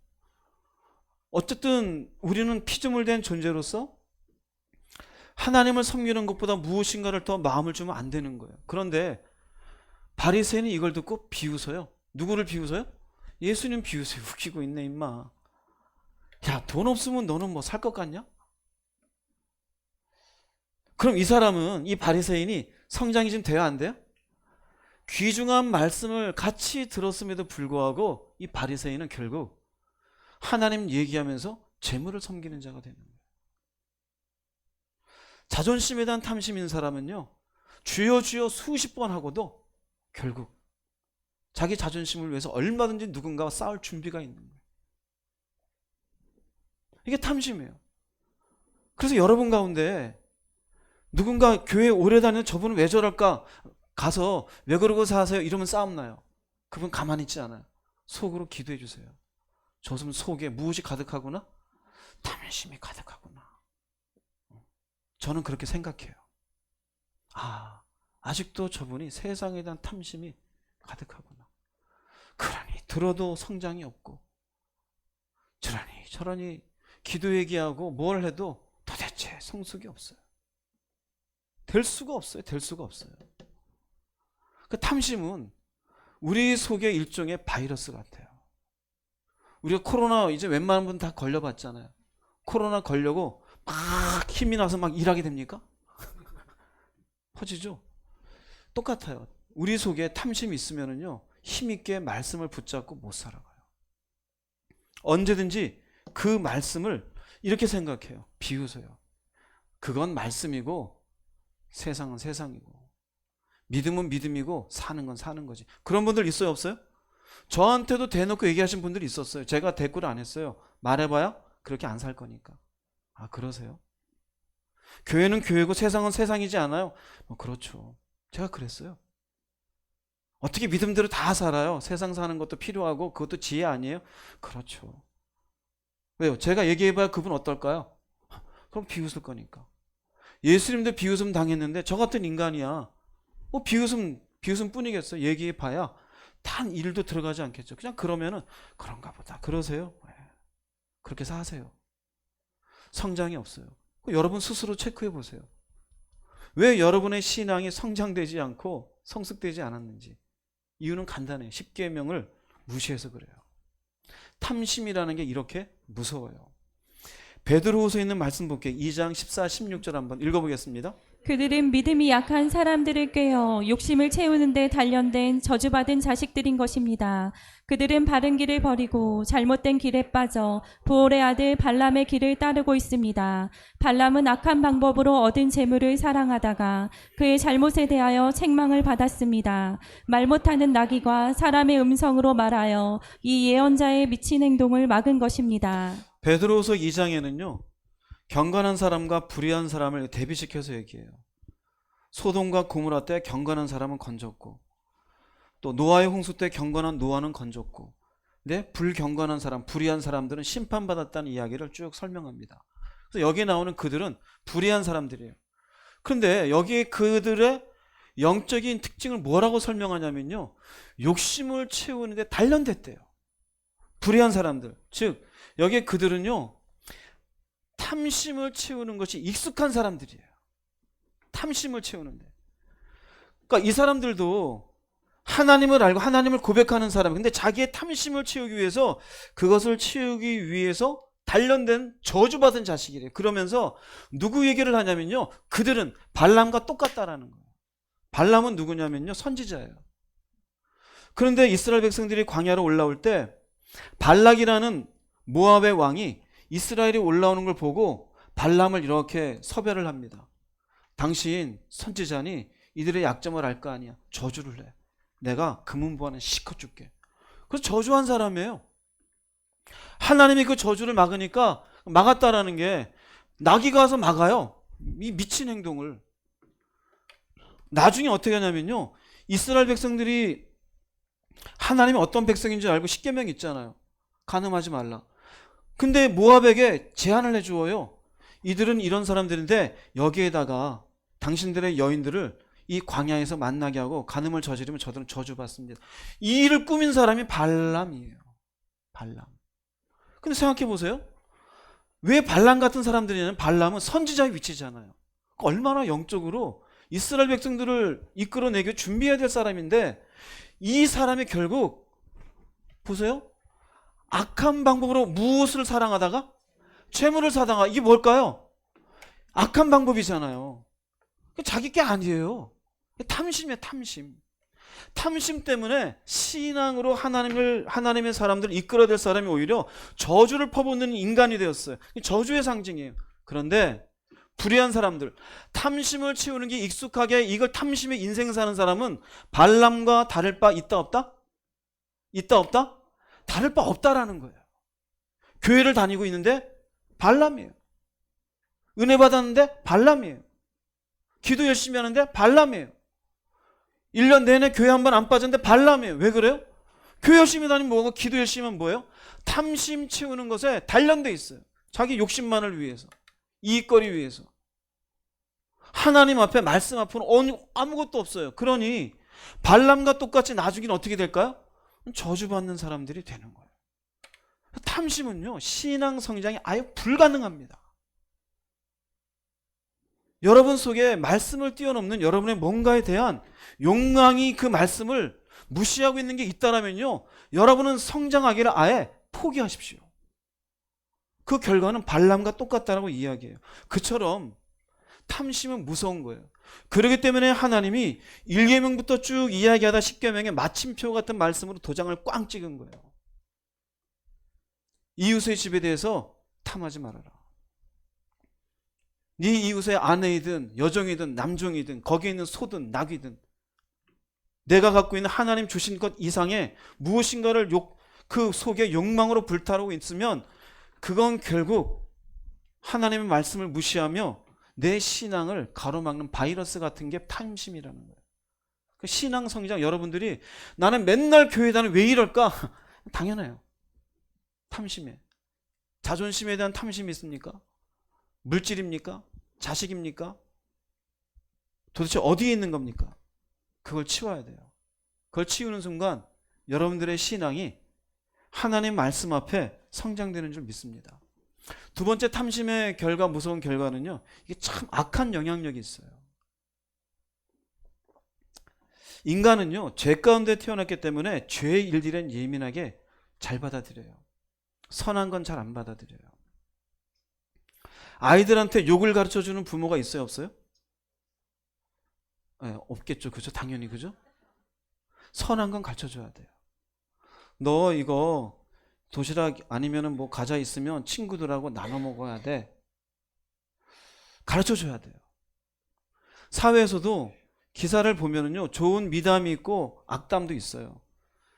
어쨌든 우리는 피조물 된 존재로서 하나님을 섬기는 것보다 무엇인가를 더 마음을 주면 안 되는 거예요. 그런데 바리새인이 이걸 듣고 비웃어요. 누구를 비웃어요? 예수님 비웃어요. 웃기고 있네 임마. 야, 돈 없으면 너는 뭐 살 것 같냐? 그럼 이 사람은, 이 바리새인이 성장이 좀 돼야 안 돼요? 귀중한 말씀을 같이 들었음에도 불구하고 이 바리새인은 결국 하나님 얘기하면서 재물을 섬기는 자가 되는 거예요. 자존심에 대한 탐심인 사람은요, 주여 주여 수십 번 하고도 결국 자기 자존심을 위해서 얼마든지 누군가와 싸울 준비가 있는 거예요. 이게 탐심이에요. 그래서 여러분 가운데 누군가 교회 오래 다니는 저분은 왜 저럴까? 가서 왜 그러고 사세요? 이러면 싸움 나요. 그분 가만히 있지 않아요. 속으로 기도해 주세요. 저분 속에 무엇이 가득하구나? 탐심이 가득하구나. 저는 그렇게 생각해요. 아직도 저분이 세상에 대한 탐심이 가득하구나. 그러니 들어도 성장이 없고 저러니 기도 얘기하고 뭘 해도 도대체 성숙이 없어요. 될 수가 없어요. 그 탐심은 우리 속에 일종의 바이러스 같아요. 우리가 코로나 이제 웬만한 분 다 걸려봤잖아요. 코로나 걸려고 막 힘이 나서 막 일하게 됩니까? 퍼지죠? 똑같아요. 우리 속에 탐심이 있으면은요, 힘있게 말씀을 붙잡고 못 살아가요. 언제든지 그 말씀을 이렇게 생각해요. 비웃어요. 그건 말씀이고 세상은 세상이고 믿음은 믿음이고 사는 건 사는 거지. 그런 분들 있어요, 없어요? 저한테도 대놓고 얘기하신 분들이 있었어요. 제가 대꾸를 안 했어요. 말해봐야 그렇게 안 살 거니까. 그러세요? 교회는 교회고 세상은 세상이지 않아요? 그렇죠. 제가 그랬어요. 어떻게 믿음대로 다 살아요? 세상 사는 것도 필요하고 그것도 지혜 아니에요? 그렇죠. 왜요? 제가 얘기해봐야 그분 어떨까요? 그럼 비웃을 거니까. 예수님도 비웃음 당했는데 저 같은 인간이야. 비웃음 뿐이겠어요. 얘기해봐야 단 일도 들어가지 않겠죠. 그냥 그러면은 그런가 보다. 그러세요? 그렇게 사세요. 성장이 없어요. 여러분 스스로 체크해 보세요. 왜 여러분의 신앙이 성장되지 않고 성숙되지 않았는지. 이유는 간단해요. 십계명을 무시해서 그래요. 탐심이라는 게 이렇게 무서워요. 베드로후서에 있는 말씀 볼게요. 2장 14, 16절 한번 읽어보겠습니다. 그들은 믿음이 약한 사람들을 꾀어 욕심을 채우는 데 단련된 저주받은 자식들인 것입니다. 그들은 바른 길을 버리고 잘못된 길에 빠져 부올의 아들 발람의 길을 따르고 있습니다. 발람은 악한 방법으로 얻은 재물을 사랑하다가 그의 잘못에 대하여 책망을 받았습니다. 말 못하는 나귀가 사람의 음성으로 말하여 이 예언자의 미친 행동을 막은 것입니다. 베드로후서 2장에는요. 경건한 사람과 불의한 사람을 대비시켜서 얘기해요. 소돔과 고모라 때 경건한 사람은 건졌고 또 노아의 홍수 때 경건한 노아는 건졌고 근데 불경건한 사람, 불의한 사람들은 심판받았다는 이야기를 쭉 설명합니다. 그래서 여기에 나오는 그들은 불의한 사람들이에요. 그런데 여기에 그들의 영적인 특징을 뭐라고 설명하냐면요. 욕심을 채우는데 단련됐대요. 불의한 사람들. 즉 여기에 그들은요. 탐심을 채우는 것이 익숙한 사람들이에요. 탐심을 채우는데. 그러니까 이 사람들도 하나님을 알고 하나님을 고백하는 사람. 근데 자기의 탐심을 채우기 위해서 그것을 채우기 위해서 단련된 저주받은 자식이래요. 그러면서 누구 얘기를 하냐면요. 그들은 발람과 똑같다라는 거예요. 발람은 누구냐면요. 선지자예요. 그런데 이스라엘 백성들이 광야로 올라올 때 발락이라는 모압의 왕이 이스라엘이 올라오는 걸 보고 발람을 이렇게 섭외를 합니다. 당신 선지자니 이들의 약점을 알 거 아니야. 저주를 해. 내가 금은보화는 시컷 줄게. 그래서 저주한 사람이에요. 하나님이 그 저주를 막으니까 막았다라는 게 나귀가 와서 막아요. 이 미친 행동을. 나중에 어떻게 하냐면요. 이스라엘 백성들이 하나님이 어떤 백성인지 알고 십계명 있잖아요. 간음하지 말라. 근데 모압에게 제안을 해주어요. 이들은 이런 사람들인데 여기에다가 당신들의 여인들을 이 광야에서 만나게 하고 간음을 저지르면 저들은 저주받습니다. 이 일을 꾸민 사람이 발람이에요. 발람. 근데 생각해 보세요. 왜 발람 같은 사람들이냐면 발람은 선지자의 위치잖아요. 얼마나 영적으로 이스라엘 백성들을 이끌어내기 준비해야 될 사람인데 이 사람이 결국 보세요. 악한 방법으로 무엇을 사랑하다가 재물을 사다가 이게 뭘까요? 악한 방법이잖아요. 자기 게 아니에요. 탐심이에요, 탐심. 탐심 때문에 신앙으로 하나님의 사람들을 이끌어야 될 사람이 오히려 저주를 퍼붓는 인간이 되었어요. 저주의 상징이에요. 그런데 불의한 사람들, 탐심을 채우는 게 익숙하게 이걸 탐심의 인생 사는 사람은 발람과 다를 바 있다 없다? 있다 없다? 다를 바 없다라는 거예요. 교회를 다니고 있는데 발람이에요. 은혜 받았는데 발람이에요. 기도 열심히 하는데 발람이에요. 1년 내내 교회 한 번 안 빠졌는데 발람이에요. 왜 그래요? 교회 열심히 다니면 뭐고 기도 열심히 하면 뭐예요? 탐심 채우는 것에 단련돼 있어요. 자기 욕심만을 위해서, 이익거리 위해서. 하나님 앞에, 말씀 앞에는 아무것도 없어요. 그러니 발람과 똑같이 나중에는 어떻게 될까요? 저주받는 사람들이 되는 거예요. 탐심은요, 신앙 성장이 아예 불가능합니다. 여러분 속에 말씀을 뛰어넘는 여러분의 뭔가에 대한 욕망이 그 말씀을 무시하고 있는 게 있다면요, 여러분은 성장하기를 아예 포기하십시오. 그 결과는 발람과 똑같다라고 이야기해요. 그처럼 탐심은 무서운 거예요. 그렇기 때문에 하나님이 1계명부터 쭉 이야기하다 10계명의 마침표 같은 말씀으로 도장을 꽝 찍은 거예요. 이웃의 집에 대해서 탐하지 말아라. 네 이웃의 아내이든 여종이든 남종이든 거기에 있는 소든 낙이든 내가 갖고 있는 하나님 주신 것 이상의 무엇인가를 그 속에 욕망으로 불타오르고 있으면 그건 결국 하나님의 말씀을 무시하며 내 신앙을 가로막는 바이러스 같은 게 탐심이라는 거예요. 그 신앙 성장, 여러분들이 나는 맨날 교회 다니는 왜 이럴까? 당연해요. 탐심에. 자존심에 대한 탐심이 있습니까? 물질입니까? 자식입니까? 도대체 어디에 있는 겁니까? 그걸 치워야 돼요. 그걸 치우는 순간 여러분들의 신앙이 하나님 말씀 앞에 성장되는 줄 믿습니다. 두 번째 탐심의 결과, 무서운 결과는요, 이게 참 악한 영향력이 있어요. 인간은요, 죄 가운데 태어났기 때문에 죄의 일들은 예민하게 잘 받아들여요. 선한 건 잘 안 받아들여요. 아이들한테 욕을 가르쳐주는 부모가 있어요, 없어요? 네, 없겠죠. 그죠? 당연히, 그죠? 선한 건 가르쳐줘야 돼요. 너 이거 도시락 아니면은 뭐 과자 있으면 친구들하고 나눠 먹어야 돼. 가르쳐줘야 돼요. 사회에서도 기사를 보면은요, 좋은 미담이 있고 악담도 있어요.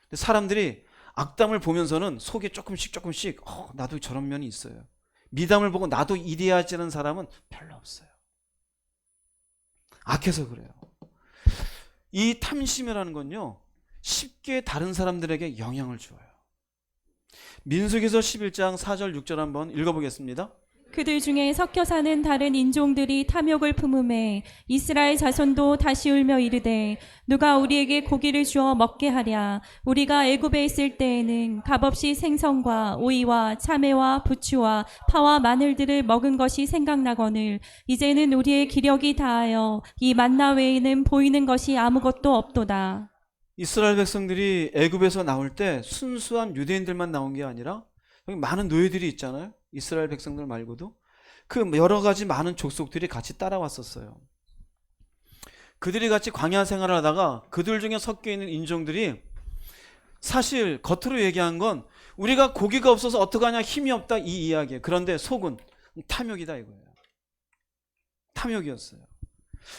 근데 사람들이 악담을 보면서는 속에 조금씩 나도 저런 면이 있어요. 미담을 보고 나도 이래야지 하는 사람은 별로 없어요. 악해서 그래요. 이 탐심이라는 건요, 쉽게 다른 사람들에게 영향을 줘요. 민수기서 11장 4절 6절 한번 읽어보겠습니다. 그들 중에 섞여 사는 다른 인종들이 탐욕을 품음에 이스라엘 자손도 다시 울며 이르되 누가 우리에게 고기를 주어 먹게 하랴. 우리가 애굽에 있을 때에는 값없이 생선과 오이와 참외와 부추와 파와 마늘들을 먹은 것이 생각나거늘 이제는 우리의 기력이 다하여 이 만나 외에는 보이는 것이 아무것도 없도다. 이스라엘 백성들이 애굽에서 나올 때 순수한 유대인들만 나온 게 아니라 여기 많은 노예들이 있잖아요. 이스라엘 백성들 말고도 그 여러 가지 많은 족속들이 같이 따라왔었어요. 그들이 같이 광야 생활을 하다가 그들 중에 섞여 있는 인종들이 사실 겉으로 얘기한 건 우리가 고기가 없어서 어떡하냐, 힘이 없다, 이 이야기예요. 그런데 속은 탐욕이다 이거예요. 탐욕이었어요.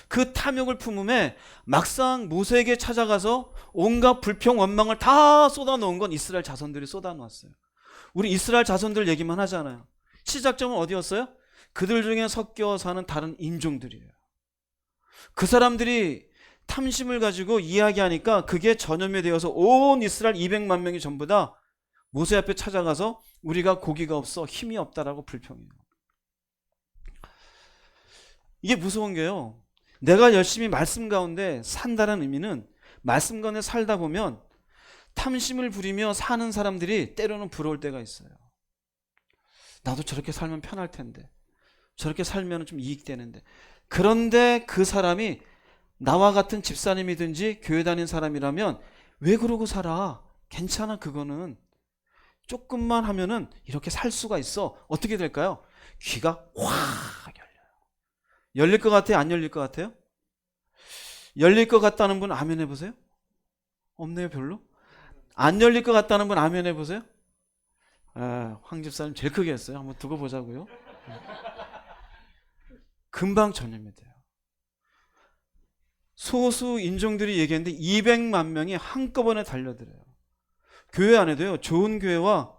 그 탐욕을 품음에 막상 모세에게 찾아가서 온갖 불평 원망을 다 쏟아놓은 건 이스라엘 자손들이 쏟아놓았어요. 우리 이스라엘 자손들 얘기만 하잖아요. 시작점은 어디였어요? 그들 중에 섞여 사는 다른 인종들이에요. 그 사람들이 탐심을 가지고 이야기하니까 그게 전염이 되어서 온 이스라엘 200만 명이 전부 다 모세 앞에 찾아가서 우리가 고기가 없어 힘이 없다라고 불평해요. 이게 무서운 게요. 내가 열심히 말씀 가운데 산다는 의미는 말씀 가운데 살다 보면 탐심을 부리며 사는 사람들이 때로는 부러울 때가 있어요. 나도 저렇게 살면 편할 텐데, 저렇게 살면 좀 이익되는데. 그런데 그 사람이 나와 같은 집사님이든지 교회 다닌 사람이라면 왜 그러고 살아? 괜찮아. 그거는 조금만 하면은 이렇게 살 수가 있어. 어떻게 될까요? 귀가 확 열려요. 열릴 것 같아요? 안 열릴 것 같아요? 열릴 것 같다는 분 아멘 해보세요. 없네요. 별로. 안 열릴 것 같다는 분 아멘 해보세요. 황 집사님 제일 크게 했어요. 한번 두고 보자고요. 금방 전염이 돼요. 소수 인종들이 얘기했는데 200만 명이 한꺼번에 달려들어요. 교회 안에도요. 좋은 교회와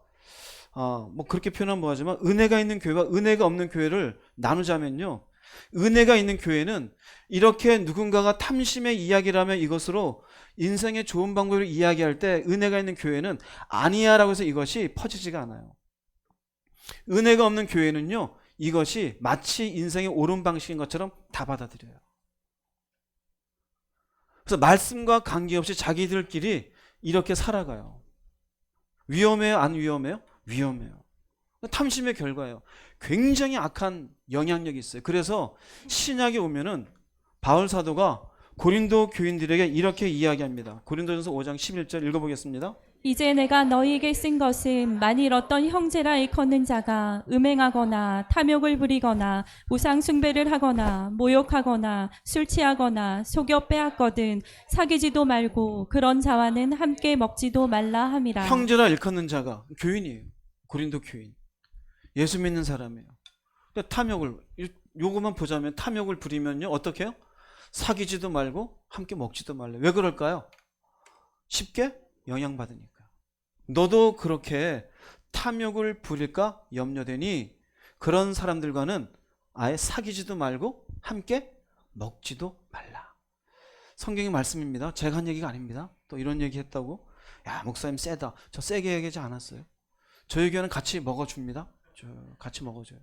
뭐 그렇게 표현하면 뭐하지만 은혜가 있는 교회와 은혜가 없는 교회를 나누자면요. 은혜가 있는 교회는 이렇게 누군가가 탐심의 이야기를 하면 이것으로 인생의 좋은 방법을 이야기할 때 은혜가 있는 교회는 아니야 라고 해서 이것이 퍼지지가 않아요. 은혜가 없는 교회는요. 이것이 마치 인생의 옳은 방식인 것처럼 다 받아들여요. 그래서 말씀과 관계없이 자기들끼리 이렇게 살아가요. 위험해요? 안 위험해요? 위험해요. 탐심의 결과예요. 굉장히 악한 영향력이 있어요. 그래서 신약에 오면은 바울 사도가 고린도 교인들에게 이렇게 이야기합니다. 고린도전서 5장 11절 읽어보겠습니다. 이제 내가 너희에게 쓴 것은 만일 어떤 형제라 일컫는 자가 음행하거나 탐욕을 부리거나 우상 숭배를 하거나 모욕하거나 술 취하거나 속여 빼앗거든 사귀지도 말고 그런 자와는 함께 먹지도 말라 함이라. 형제라 일컫는 자가 교인이에요. 고린도 교인. 예수 믿는 사람이에요. 근데 탐욕을 요것만 보자면 탐욕을 부리면요. 어떻게 해요? 사귀지도 말고 함께 먹지도 말래. 왜 그럴까요? 쉽게 영향받으니까. 너도 그렇게 탐욕을 부릴까 염려되니 그런 사람들과는 아예 사귀지도 말고 함께 먹지도 말라. 성경의 말씀입니다. 제가 한 얘기가 아닙니다. 또 이런 얘기 했다고 야 목사님 세다. 저 세게 얘기하지 않았어요. 저희 교회는 같이 먹어줍니다. 같이 먹어줘요.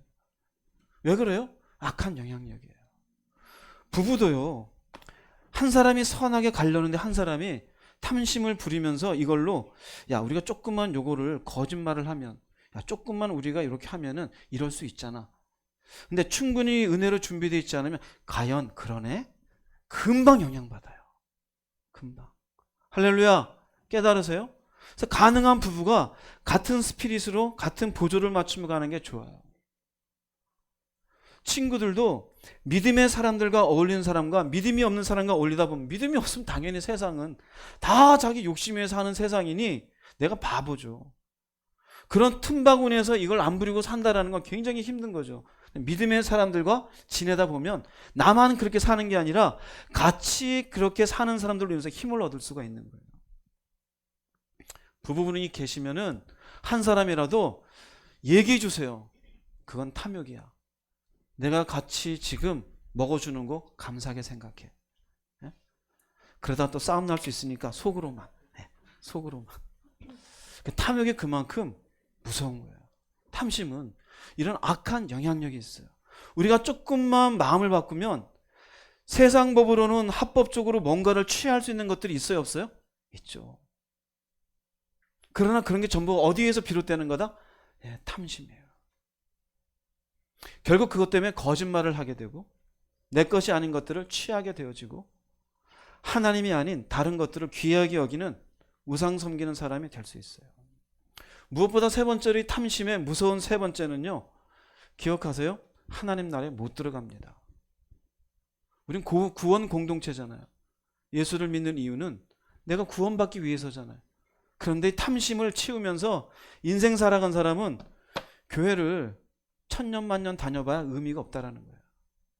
왜 그래요? 악한 영향력이에요. 부부도요. 한 사람이 선하게 가려는데 한 사람이 탐심을 부리면서 이걸로 야 우리가 조금만 요거를 거짓말을 하면 야 조금만 우리가 이렇게 하면은 이럴 수 있잖아. 근데 충분히 은혜로 준비되어 있지 않으면 과연 그러네? 금방 영향받아요. 금방. 할렐루야. 깨달으세요? 그래서 가능한 부부가 같은 스피릿으로 같은 보조를 맞추며 가는 게 좋아요. 친구들도 믿음의 사람들과 어울리는 사람과 믿음이 없는 사람과 어울리다 보면 믿음이 없으면 당연히 세상은 다 자기 욕심 위해서 하는 세상이니 내가 바보죠. 그런 틈바구니에서 이걸 안 부리고 산다라는 건 굉장히 힘든 거죠. 믿음의 사람들과 지내다 보면 나만 그렇게 사는 게 아니라 같이 그렇게 사는 사람들로 인해서 힘을 얻을 수가 있는 거예요. 부부분이 계시면은 한 사람이라도 얘기해 주세요. 그건 탐욕이야. 내가 같이 지금 먹어주는 거 감사하게 생각해. 예? 그러다 또 싸움 날 수 있으니까 속으로만. 예? 속으로만. 탐욕이 그만큼 무서운 거예요. 탐심은 이런 악한 영향력이 있어요. 우리가 조금만 마음을 바꾸면 세상 법으로는 합법적으로 뭔가를 취할 수 있는 것들이 있어요, 없어요? 있죠. 그러나 그런 게 전부 어디에서 비롯되는 거다? 예, 탐심이에요. 결국 그것 때문에 거짓말을 하게 되고 내 것이 아닌 것들을 취하게 되어지고 하나님이 아닌 다른 것들을 귀하게 여기는 우상 섬기는 사람이 될 수 있어요. 무엇보다 세 번째로 이 탐심의 무서운 세 번째는요. 기억하세요. 하나님 나라에 못 들어갑니다. 우린 구원 공동체잖아요. 예수를 믿는 이유는 내가 구원받기 위해서잖아요. 그런데 이 탐심을 치우면서 인생 살아간 사람은 교회를 천년 만년 다녀봐야 의미가 없다라는 거예요.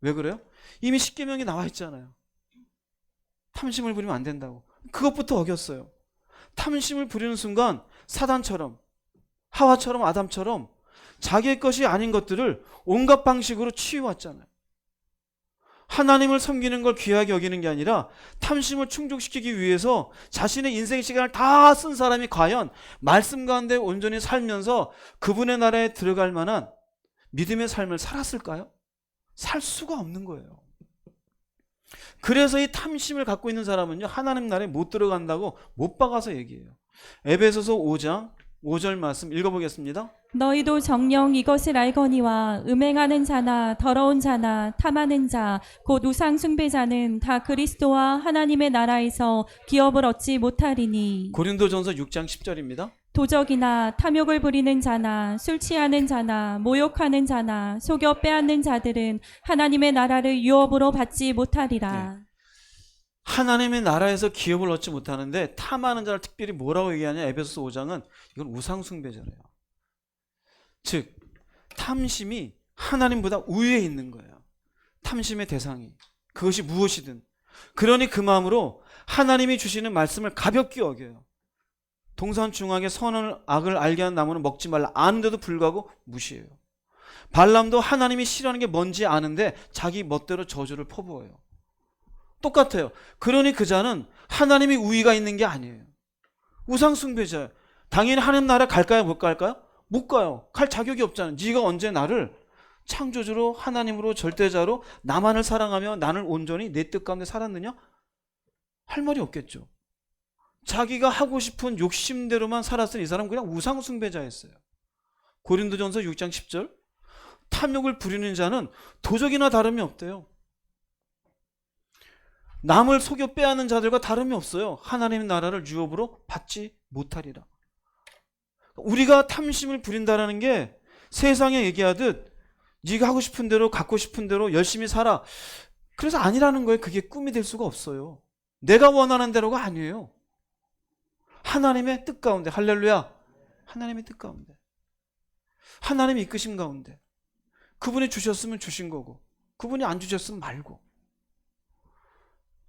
왜 그래요? 이미 십계명이 나와 있잖아요. 탐심을 부리면 안 된다고. 그것부터 어겼어요. 탐심을 부리는 순간 사단처럼 하와처럼 아담처럼 자기의 것이 아닌 것들을 온갖 방식으로 취해왔잖아요. 하나님을 섬기는 걸 귀하게 여기는 게 아니라 탐심을 충족시키기 위해서 자신의 인생 시간을 다 쓴 사람이 과연 말씀 가운데 온전히 살면서 그분의 나라에 들어갈 만한 믿음의 삶을 살았을까요? 살 수가 없는 거예요. 그래서 이 탐심을 갖고 있는 사람은요, 하나님 나라에 못 들어간다고 못 박아서 얘기해요. 에베소서 5장 5절 말씀 읽어보겠습니다. 너희도 정녕 이것을 알거니와 음행하는 자나 더러운 자나 탐하는 자 곧 우상 숭배자는 다 그리스도와 하나님의 나라에서 기업을 얻지 못하리니 고린도전서 6장 10절입니다. 도적이나 탐욕을 부리는 자나 술 취하는 자나 모욕하는 자나 속여 빼앗는 자들은 하나님의 나라를 유업으로 받지 못하리라. 하나님의 나라에서 기업을 얻지 못하는데 탐하는 자를 특별히 뭐라고 얘기하냐? 에베소서 5장은 이건 우상숭배자래요. 즉 탐심이 하나님보다 우위에 있는 거예요. 탐심의 대상이 그것이 무엇이든. 그러니 그 마음으로 하나님이 주시는 말씀을 가볍게 여겨요. 동산중학의 선을 악을 알게 하는 나무는 먹지 말라 아는데도 불구하고 무시해요. 발람도 하나님이 싫어하는 게 뭔지 아는데 자기 멋대로 저주를 퍼부어요. 똑같아요. 그러니 그 자는 하나님이 우위가 있는 게 아니에요. 우상숭배자예요. 당연히 하나님 나라 갈까요? 못 갈까요? 못 가요. 갈 자격이 없잖아요. 네가 언제 나를 창조주로 하나님으로 절대자로 나만을 사랑하며 나를 온전히 내 뜻 가운데 살았느냐? 할 말이 없겠죠. 자기가 하고 싶은 욕심대로만 살았으니 이 사람은 그냥 우상숭배자였어요. 고린도전서 6장 10절 탐욕을 부리는 자는 도적이나 다름이 없대요. 남을 속여 빼앗는 자들과 다름이 없어요. 하나님의 나라를 유업으로 받지 못하리라. 우리가 탐심을 부린다는 게 세상에 얘기하듯 네가 하고 싶은 대로 갖고 싶은 대로 열심히 살아. 그래서 아니라는 거예요. 그게 꿈이 될 수가 없어요. 내가 원하는 대로가 아니에요. 하나님의 뜻 가운데, 할렐루야, 하나님의 뜻 가운데, 하나님의 이끄심 가운데 그분이 주셨으면 주신 거고 그분이 안 주셨으면 말고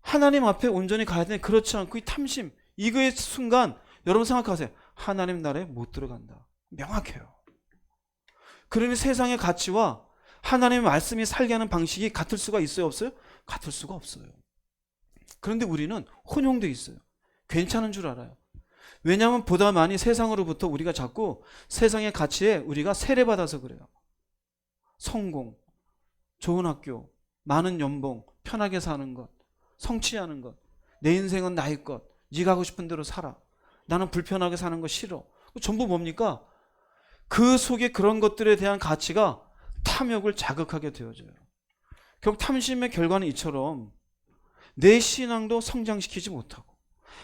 하나님 앞에 온전히 가야 되는데 그렇지 않고 이 탐심, 이거의 순간 여러분 생각하세요. 하나님 나라에 못 들어간다. 명확해요. 그러니 세상의 가치와 하나님의 말씀이 살게 하는 방식이 같을 수가 있어요? 없어요? 같을 수가 없어요. 그런데 우리는 혼용돼 있어요. 괜찮은 줄 알아요. 왜냐하면 보다 많이 세상으로부터 우리가 자꾸 세상의 가치에 우리가 세례받아서 그래요. 성공, 좋은 학교, 많은 연봉, 편하게 사는 것, 성취하는 것, 내 인생은 나의 것, 네가 하고 싶은 대로 살아. 나는 불편하게 사는 거 싫어. 전부 뭡니까? 그 속에 그런 것들에 대한 가치가 탐욕을 자극하게 되어져요. 결국 탐심의 결과는 이처럼 내 신앙도 성장시키지 못하고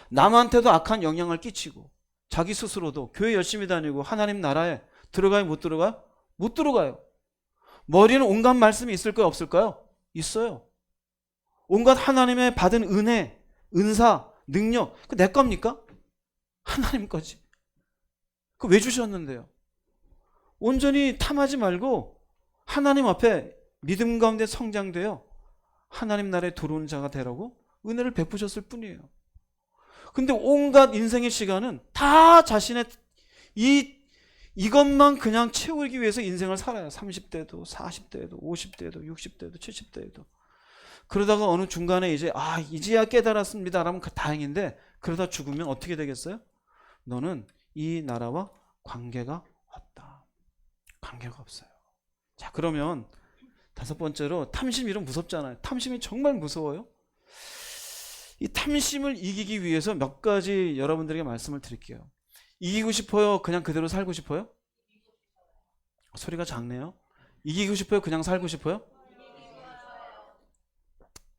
남한테도 악한 영향을 끼치고 자기 스스로도 교회 열심히 다니고 하나님 나라에 들어가요? 못 들어가요? 못 들어가요. 머리는 온갖 말씀이 있을까요? 없을까요? 있어요. 온갖 하나님의 받은 은혜, 은사, 능력, 그 내 겁니까? 하나님 거지. 그 왜 주셨는데요? 온전히 탐하지 말고 하나님 앞에 믿음 가운데 성장되어 하나님 나라에 들어오는 자가 되라고 은혜를 베푸셨을 뿐이에요. 근데 온갖 인생의 시간은 다 자신의 이것만 그냥 채우기 위해서 인생을 살아요. 30대도 40대도 50대도 60대도 70대도. 그러다가 어느 중간에 이제야 깨달았습니다 라면 다행인데 그러다 죽으면 어떻게 되겠어요? 너는 이 나라와 관계가 없다. 관계가 없어요. 자, 그러면 다섯 번째로 탐심 이런 무섭잖아요. 탐심이 정말 무서워요. 이 탐심을 이기기 위해서 몇 가지 여러분들에게 말씀을 드릴게요. 이기고 싶어요? 그냥 그대로 살고 싶어요? 소리가 작네요. 이기고 싶어요? 그냥 살고 싶어요?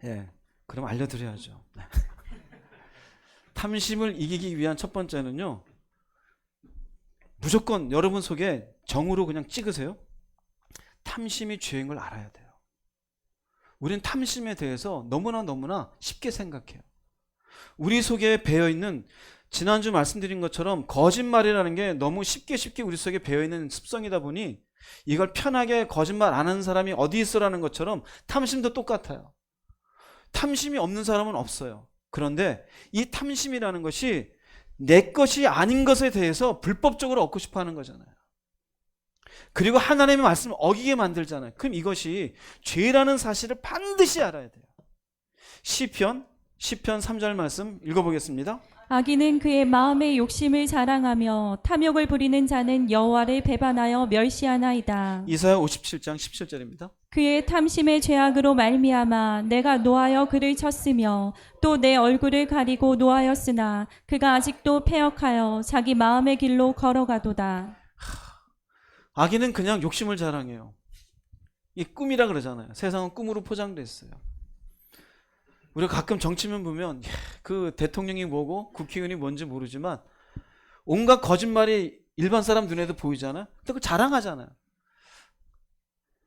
예, 그럼 알려드려야죠. 탐심을 이기기 위한 첫 번째는요, 무조건 여러분 속에 정으로 그냥 찍으세요. 탐심이 죄인 걸 알아야 돼요. 우린 탐심에 대해서 너무나 쉽게 생각해요. 우리 속에 배어있는, 지난주 말씀드린 것처럼 거짓말이라는 게 너무 쉽게 우리 속에 배어있는 습성이다 보니 이걸 편하게 거짓말 안 하는 사람이 어디 있어라는 것처럼 탐심도 똑같아요. 탐심이 없는 사람은 없어요. 그런데 이 탐심이라는 것이 내 것이 아닌 것에 대해서 불법적으로 얻고 싶어 하는 거잖아요. 그리고 하나님의 말씀을 어기게 만들잖아요. 그럼 이것이 죄라는 사실을 반드시 알아야 돼요. 시편 3절 말씀 읽어보겠습니다. 악인은 그의 마음의 욕심을 자랑하며 탐욕을 부리는 자는 여호와를 배반하여 멸시하나이다. 이사야 57장 17절입니다. 그의 탐심의 죄악으로 말미암아 내가 노하여 그를 쳤으며 또 내 얼굴을 가리고 노하였으나 그가 아직도 패역하여 자기 마음의 길로 걸어가도다. 악인은 그냥 욕심을 자랑해요. 이 꿈이라 그러잖아요. 세상은 꿈으로 포장됐어요. 우리가 가끔 정치면 보면 그 대통령이 뭐고 국회의원이 뭔지 모르지만 온갖 거짓말이 일반 사람 눈에도 보이잖아요. 근데 그걸 자랑하잖아요.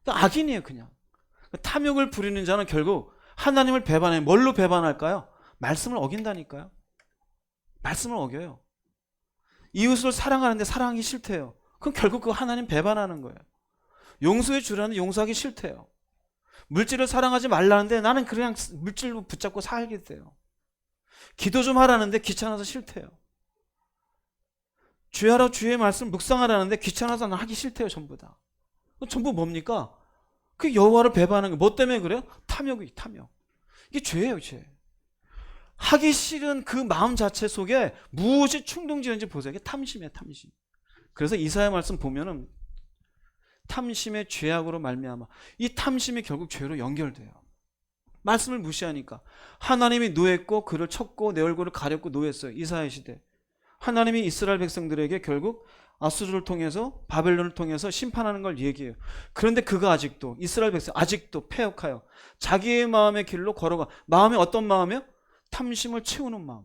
그러니까 악인이에요, 그냥. 탐욕을 부리는 자는 결국 하나님을 배반해. 뭘로 배반할까요? 말씀을 어긴다니까요. 말씀을 어겨요. 이웃을 사랑하는데 사랑하기 싫대요. 그럼 결국 그 하나님 배반하는 거예요. 용서해 주라는데 용서하기 싫대요. 물질을 사랑하지 말라는데 나는 그냥 물질로 붙잡고 살겠대요. 기도 좀 하라는데 귀찮아서 싫대요. 주야로 주의 말씀 묵상하라는데 귀찮아서 난 하기 싫대요. 전부 다. 전부 뭡니까? 그 여호와를 배반하는 거. 뭐 때문에 그래요? 탐욕이 탐욕. 이게 죄예요, 죄. 하기 싫은 그 마음 자체 속에 무엇이 충동지는지 보세요. 이게 탐심이에요, 탐심. 그래서 이사야 말씀 보면은 탐심의 죄악으로 말미암아 이 탐심이 결국 죄로 연결돼요. 말씀을 무시하니까 하나님이 노했고 그를 쳤고 내 얼굴을 가렸고 노했어요. 이사야 시대 하나님이 이스라엘 백성들에게 결국 아수르를 통해서 바벨론을 통해서 심판하는 걸 얘기해요. 그런데 그가 아직도 이스라엘 백성 아직도 패역하여 자기의 마음의 길로 걸어가. 마음이 어떤 마음이요? 탐심을 채우는 마음.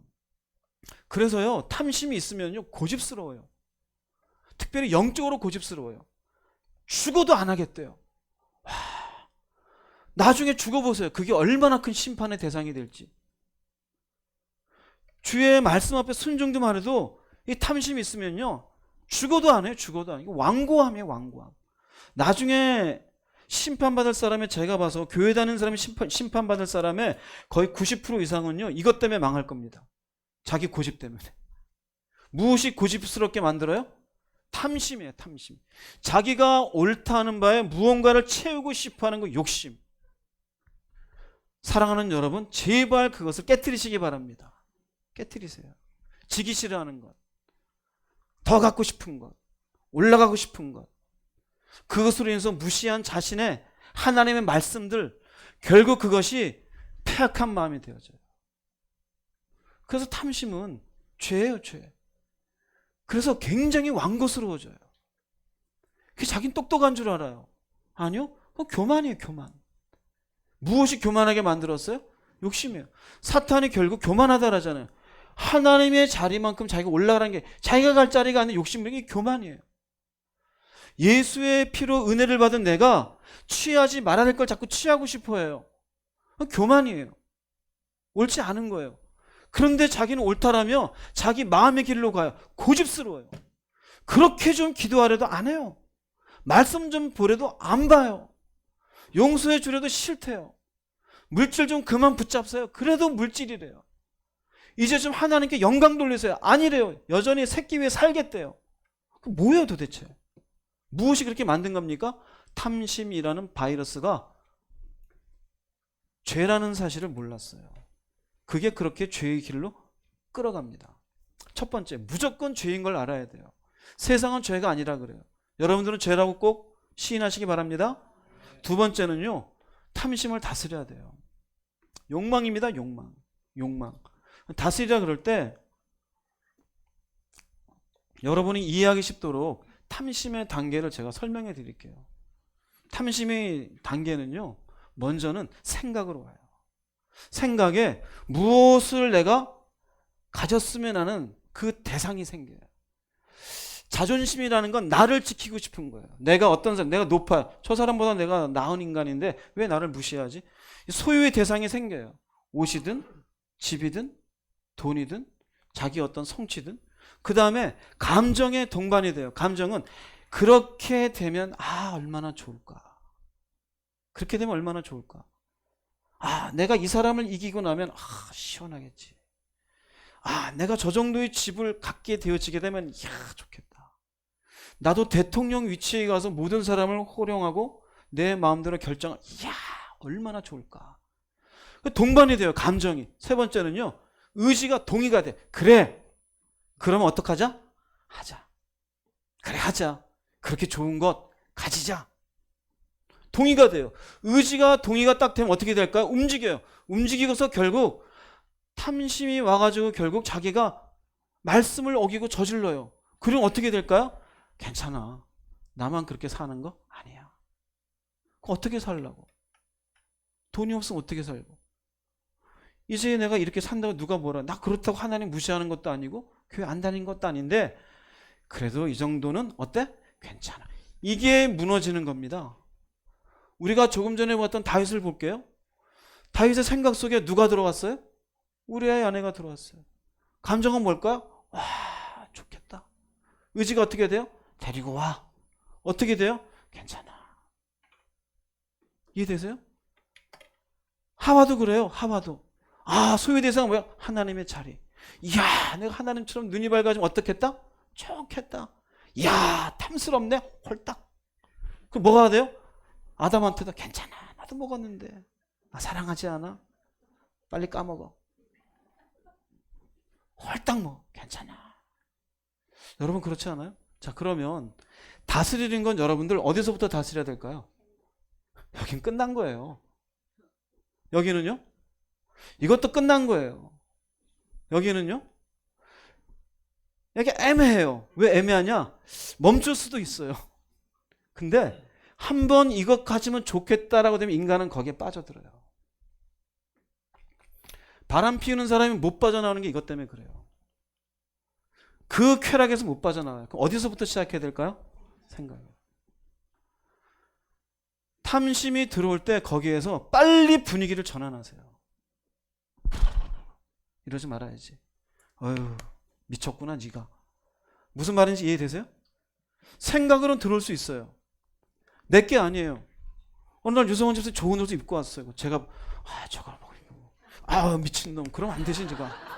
그래서요 탐심이 있으면요 고집스러워요. 특별히 영적으로 고집스러워요. 죽어도 안 하겠대요. 와, 나중에 죽어보세요. 그게 얼마나 큰 심판의 대상이 될지. 주의 말씀 앞에 순종 좀 하려도 이 탐심이 있으면요 죽어도 안 해요. 죽어도 안 해요. 완고함이에요. 완고함. 나중에 심판받을 사람이 제가 봐서 교회 다니는 사람이 심판받을 사람의 거의 90% 이상은요 이것 때문에 망할 겁니다. 자기 고집 때문에. 무엇이 고집스럽게 만들어요? 탐심이에요. 탐심. 자기가 옳다 하는 바에 무언가를 채우고 싶어하는 거 욕심. 사랑하는 여러분 제발 그것을 깨트리시기 바랍니다. 깨트리세요. 지기 싫어하는 것, 더 갖고 싶은 것, 올라가고 싶은 것, 그것으로 인해서 무시한 자신의 하나님의 말씀들, 결국 그것이 패악한 마음이 되어져요. 그래서 탐심은 죄예요, 죄. 그래서 굉장히 완고스러워져요. 그게 자기는 똑똑한 줄 알아요. 아니요, 교만이에요, 교만. 무엇이 교만하게 만들었어요? 욕심이에요. 사탄이 결국 교만하다라잖아요. 하나님의 자리만큼 자기가 올라가라는 게 자기가 갈 자리가 아닌 욕심이라는 게 교만이에요. 예수의 피로 은혜를 받은 내가 취하지 말아야 될 걸 자꾸 취하고 싶어 해요. 교만이에요. 옳지 않은 거예요. 그런데 자기는 옳다라며 자기 마음의 길로 가요. 고집스러워요. 그렇게 좀 기도하려도 안 해요. 말씀 좀 보려도 안 봐요. 용서해 주려도 싫대요. 물질 좀 그만 붙잡세요. 그래도 물질이래요. 이제 좀 하나님께 영광 돌리세요. 아니래요. 여전히 새끼 위에 살겠대요. 그 뭐예요 도대체? 무엇이 그렇게 만든 겁니까? 탐심이라는 바이러스가 죄라는 사실을 몰랐어요. 그게 그렇게 죄의 길로 끌어갑니다. 첫 번째, 무조건 죄인 걸 알아야 돼요. 세상은 죄가 아니라 그래요. 여러분들은 죄라고 꼭 시인하시기 바랍니다. 두 번째는요, 탐심을 다스려야 돼요. 욕망입니다. 욕망. 다스리라 그럴 때 여러분이 이해하기 쉽도록 탐심의 단계를 제가 설명해 드릴게요. 탐심의 단계는요, 먼저는 생각으로 와요. 생각에 무엇을 내가 가졌으면 하는 그 대상이 생겨요. 자존심이라는 건 나를 지키고 싶은 거예요. 내가 어떤 사람, 내가 높아요. 저 사람보다 내가 나은 인간인데 왜 나를 무시하지? 소유의 대상이 생겨요. 옷이든 집이든 돈이든 자기 어떤 성취든. 그 다음에 감정의 동반이 돼요. 감정은 그렇게 되면 얼마나 좋을까. 그렇게 되면 얼마나 좋을까. 내가 이 사람을 이기고 나면 시원하겠지. 내가 저 정도의 집을 갖게 되어지게 되면 좋겠다. 나도 대통령 위치에 가서 모든 사람을 호령하고 내 마음대로 결정을, 이야, 얼마나 좋을까. 동반이 돼요, 감정이. 세 번째는요, 의지가 동의가 돼. 그래, 그러면 어떡하자? 하자. 그래, 하자. 그렇게 좋은 것 가지자. 동의가 돼요. 의지가 동의가 딱 되면 어떻게 될까요? 움직여요. 움직이고서 결국 탐심이 와가지고 결국 자기가 말씀을 어기고 저질러요. 그럼 어떻게 될까요? 괜찮아. 나만 그렇게 사는 거 아니야. 그럼 어떻게 살라고? 돈이 없으면 어떻게 살고? 이제 내가 이렇게 산다고 누가 뭐라, 나 그렇다고 하나님 무시하는 것도 아니고 교회 안 다닌 것도 아닌데 그래도 이 정도는 어때? 괜찮아. 이게 무너지는 겁니다. 우리가 조금 전에 봤던 다윗을 볼게요. 다윗의 생각 속에 누가 들어왔어요? 우리의 아내가 들어왔어요. 감정은 뭘까요? 와, 좋겠다. 의지가 어떻게 돼요? 데리고 와. 어떻게 돼요? 괜찮아. 이해되세요? 하와도 그래요. 하와도. 아, 소유의 대상은 뭐야? 하나님의 자리. 이야, 내가 하나님처럼 눈이 밝아지면 어떻겠다? 좋겠다. 이야, 탐스럽네. 홀딱. 그럼 뭐가 돼요? 아담한테도 괜찮아. 나도 먹었는데. 나 사랑하지 않아? 빨리 까먹어. 홀딱 먹어. 괜찮아. 여러분 그렇지 않아요? 자, 그러면 다스리는 건 여러분들 어디서부터 다스려야 될까요? 여긴 끝난 거예요. 여기는요? 이것도 끝난 거예요. 여기는요? 이게 애매해요. 왜 애매하냐? 멈출 수도 있어요. 근데 한번 이것 가지면 좋겠다라고 되면 인간은 거기에 빠져들어요. 바람 피우는 사람이 못 빠져나오는 게 이것 때문에 그래요. 그 쾌락에서 못 빠져나와요. 그럼 어디서부터 시작해야 될까요? 생각이에요. 탐심이 들어올 때 거기에서 빨리 분위기를 전환하세요. 이러지 말아야지. 어휴, 미쳤구나 네가. 무슨 말인지 이해되세요? 생각으로는 들어올 수 있어요. 내게 아니에요. 어느 날 유성원 집사님 좋은 옷을 입고 왔어요. 제가 저걸 뭐 입고, 미친놈. 그러면 안 되지 네가.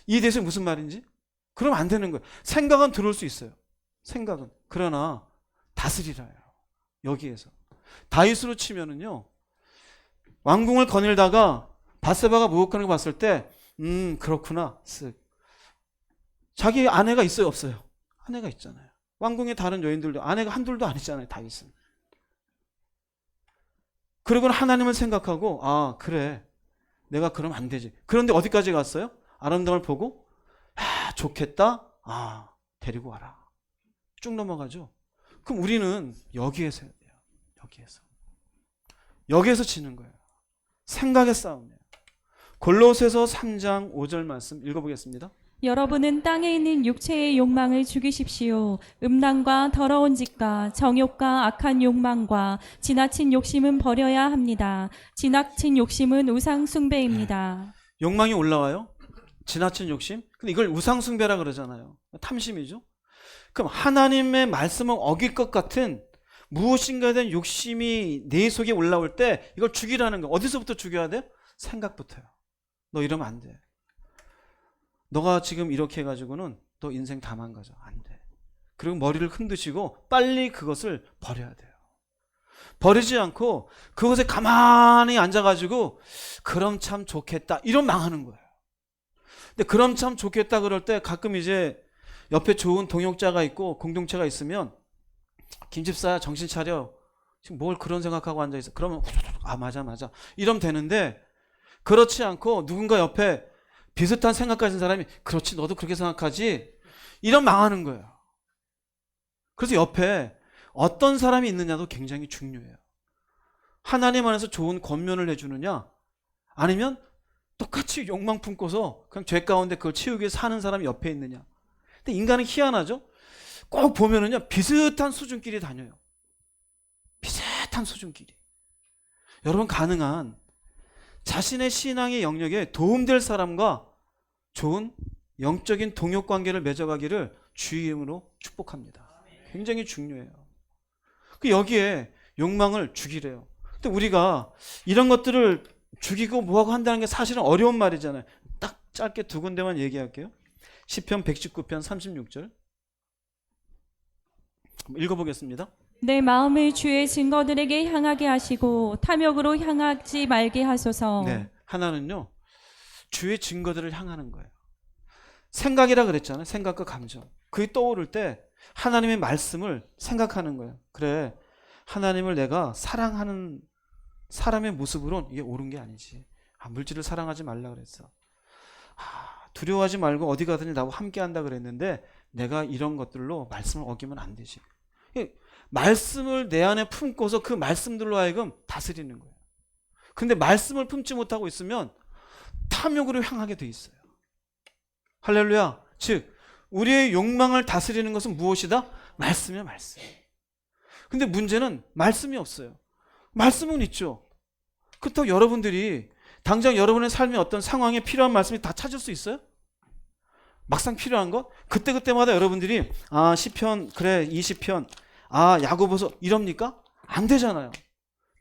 이해되세요? 무슨 말인지? 그러면 안 되는 거예요. 생각은 들어올 수 있어요. 생각은. 그러나 다스리라요. 여기에서. 다윗으로 치면은요. 왕궁을 거닐다가 밧세바가 모욕하는 거 봤을 때 그렇구나. 쓱. 자기 아내가 있어요? 없어요? 아내가 있잖아요. 왕궁의 다른 여인들도 아내가 한둘도 아니잖아요. 다윗은. 그리고는 하나님을 생각하고 그래. 내가 그러면 안 되지. 그런데 어디까지 갔어요? 아름다움을 보고 좋겠다. 데리고 와라. 쭉 넘어가죠. 그럼 우리는 여기에서 해야 돼요. 여기에서 지는 거예요. 생각의 싸움이에요. 골로새서 3장 5절 말씀 읽어보겠습니다. 여러분은 땅에 있는 육체의 욕망을 죽이십시오. 음란과 더러운 짓과 정욕과 악한 욕망과 지나친 욕심은 버려야 합니다. 지나친 욕심은 우상 숭배입니다. 욕망이 올라와요. 지나친 욕심. 근데 이걸 우상 숭배라 그러잖아요. 탐심이죠. 그럼 하나님의 말씀을 어길 것 같은 무엇인가에 대한 욕심이 내 속에 올라올 때 이걸 죽이라는 거. 어디서부터 죽여야 돼요? 생각부터요. 너 이러면 안 돼. 너가 지금 이렇게 해가지고는 너 인생 다 망가져. 안 돼. 그리고 머리를 흔드시고 빨리 그것을 버려야 돼요. 버리지 않고 그것에 가만히 앉아가지고 그럼 참 좋겠다. 이러면 망하는 거예요. 근데 그럼 참 좋겠다 그럴 때 가끔 이제 옆에 좋은 동역자가 있고 공동체가 있으면 김집사야 정신 차려. 지금 뭘 그런 생각하고 앉아있어. 그러면 맞아. 이러면 되는데 그렇지 않고 누군가 옆에 비슷한 생각 가진 사람이 그렇지 너도 그렇게 생각하지. 이러면 망하는 거예요. 그래서 옆에 어떤 사람이 있느냐도 굉장히 중요해요. 하나님 안에서 좋은 권면을 해주느냐 아니면 똑같이 욕망 품고서 그냥 죄 가운데 그걸 치우기 위해 사는 사람이 옆에 있느냐. 근데 인간은 희한하죠. 꼭 보면은요 비슷한 수준끼리 다녀요. 비슷한 수준끼리. 여러분 가능한 자신의 신앙의 영역에 도움될 사람과 좋은 영적인 동역관계를 맺어가기를 주의 이름으로 축복합니다. 굉장히 중요해요. 여기에 욕망을 죽이래요. 근데 우리가 이런 것들을 죽이고 뭐하고 한다는 게 사실은 어려운 말이잖아요. 딱 짧게 두 군데만 얘기할게요. 시편 119편 36절. 읽어보겠습니다. 내 마음을 주의 증거들에게 향하게 하시고 탐욕으로 향하지 말게 하소서. 네, 하나는요 주의 증거들을 향하는 거예요. 생각이라 그랬잖아요. 생각과 감정. 그게 떠오를 때 하나님의 말씀을 생각하는 거예요. 그래, 하나님을 내가 사랑하는 사람의 모습으론 이게 옳은 게 아니지. 물질을 사랑하지 말라 그랬어. 두려워하지 말고 어디 가든지 나와 함께 한다 그랬는데 내가 이런 것들로 말씀을 어기면 안 되지. 말씀을 내 안에 품고서 그 말씀들로 하여금 다스리는 거예요. 근데 말씀을 품지 못하고 있으면 탐욕으로 향하게 돼 있어요. 할렐루야. 즉 우리의 욕망을 다스리는 것은 무엇이다? 말씀이야, 말씀. 근데 문제는 말씀이 없어요. 말씀은 있죠. 그렇다고 여러분들이 당장 여러분의 삶의 어떤 상황에 필요한 말씀이 다 찾을 수 있어요? 막상 필요한 것? 그때그때마다 여러분들이 시편, 그래 20편, 야고보서 이럽니까? 안 되잖아요.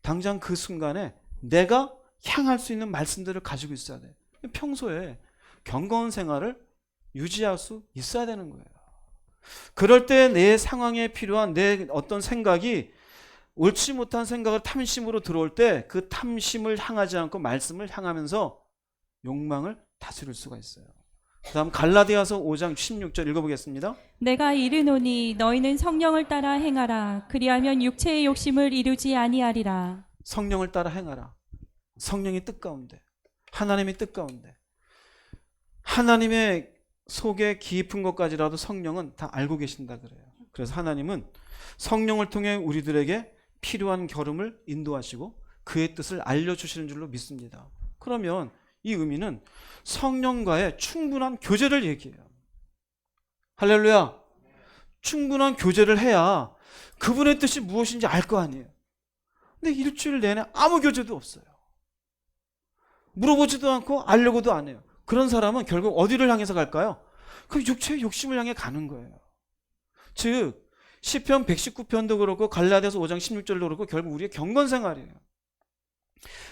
당장 그 순간에 내가 향할 수 있는 말씀들을 가지고 있어야 돼. 평소에 경건 생활을 유지할 수 있어야 되는 거예요. 그럴 때 내 상황에 필요한 내 어떤 생각이 옳지 못한 생각을 탐심으로 들어올 때 그 탐심을 향하지 않고 말씀을 향하면서 욕망을 다스릴 수가 있어요. 그 다음 갈라디아서 5장 16절 읽어보겠습니다. 내가 이르노니 너희는 성령을 따라 행하라. 그리하면 육체의 욕심을 이루지 아니하리라. 성령을 따라 행하라. 성령의 뜻 가운데, 하나님의 뜻 가운데, 하나님의 속에 깊은 것까지라도 성령은 다 알고 계신다 그래요. 그래서 하나님은 성령을 통해 우리들에게 필요한 결음을 인도하시고 그의 뜻을 알려주시는 줄로 믿습니다. 그러면 이 의미는 성령과의 충분한 교제를 얘기해요. 할렐루야. 충분한 교제를 해야 그분의 뜻이 무엇인지 알 거 아니에요. 근데 일주일 내내 아무 교제도 없어요. 물어보지도 않고 알려고도 안 해요. 그런 사람은 결국 어디를 향해서 갈까요? 그 육체의 욕심을 향해 가는 거예요. 즉 시편 119편도 그렇고 갈라디아서 5장 16절도 그렇고 결국 우리의 경건 생활이에요.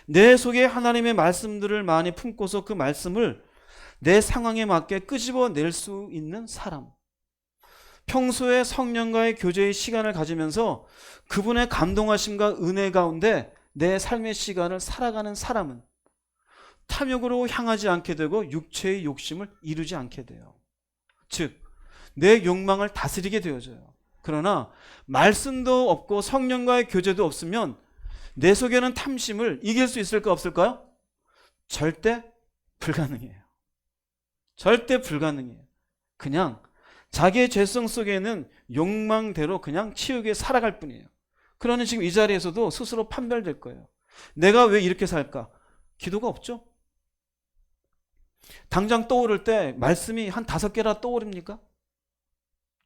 내 속에 하나님의 말씀들을 많이 품고서 그 말씀을 내 상황에 맞게 끄집어낼 수 있는 사람, 평소에 성령과의 교제의 시간을 가지면서 그분의 감동하심과 은혜 가운데 내 삶의 시간을 살아가는 사람은 탐욕으로 향하지 않게 되고 육체의 욕심을 이루지 않게 돼요. 즉 내 욕망을 다스리게 되어져요. 그러나 말씀도 없고 성령과의 교제도 없으면 내 속에는 탐심을 이길 수 있을까 없을까요? 절대 불가능해요. 절대 불가능해요. 그냥 자기의 죄성 속에는 욕망대로 그냥 치우게 살아갈 뿐이에요. 그러니 지금 이 자리에서도 스스로 판별될 거예요. 내가 왜 이렇게 살까? 기도가 없죠? 당장 떠오를 때 말씀이 한 5개라 떠오릅니까?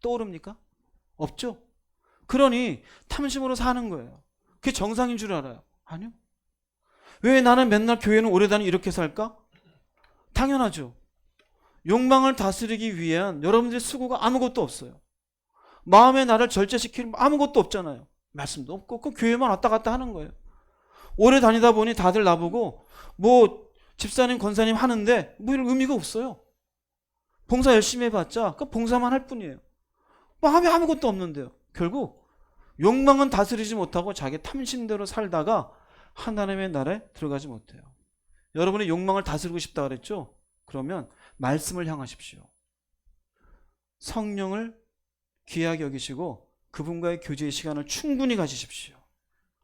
떠오릅니까? 없죠? 그러니 탐심으로 사는 거예요. 그게 정상인 줄 알아요. 아니요. 왜 나는 맨날 교회는 오래 다니 이렇게 살까? 당연하죠. 욕망을 다스리기 위한 여러분들의 수고가 아무것도 없어요. 마음의 나를 절제시킬 아무것도 없잖아요. 말씀도 없고 그 교회만 왔다 갔다 하는 거예요. 오래 다니다 보니 다들 나보고 집사님 권사님 하는데 이런 의미가 없어요. 봉사 열심히 해봤자 그 봉사만 할 뿐이에요. 마음에 아무것도 없는데요. 결국 욕망은 다스리지 못하고 자기 탐심대로 살다가 하나님의 나라에 들어가지 못해요. 여러분의 욕망을 다스리고 싶다 그랬죠? 그러면 말씀을 향하십시오. 성령을 귀하게 여기시고 그분과의 교제의 시간을 충분히 가지십시오.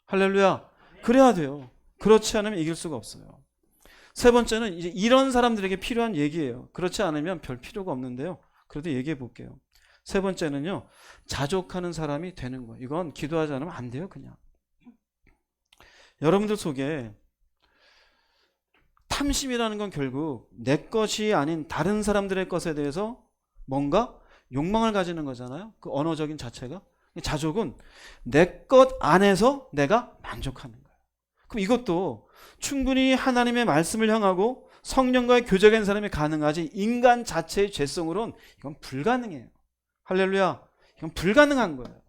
할렐루야. 그래야 돼요. 그렇지 않으면 이길 수가 없어요. 세 번째는 이제 이런 사람들에게 필요한 얘기예요. 그렇지 않으면 별 필요가 없는데요. 그래도 얘기해 볼게요. 세 번째는요, 자족하는 사람이 되는 거예요. 이건 기도하지 않으면 안 돼요, 그냥. 여러분들 속에 탐심이라는 건 결국 내 것이 아닌 다른 사람들의 것에 대해서 뭔가 욕망을 가지는 거잖아요. 그 언어적인 자체가. 자족은 내 것 안에서 내가 만족하는 거예요. 그럼 이것도 충분히 하나님의 말씀을 향하고 성령과의 교제가 있는 사람이 가능하지 인간 자체의 죄성으로는 이건 불가능해요. 할렐루야. 이건 불가능한 거예요.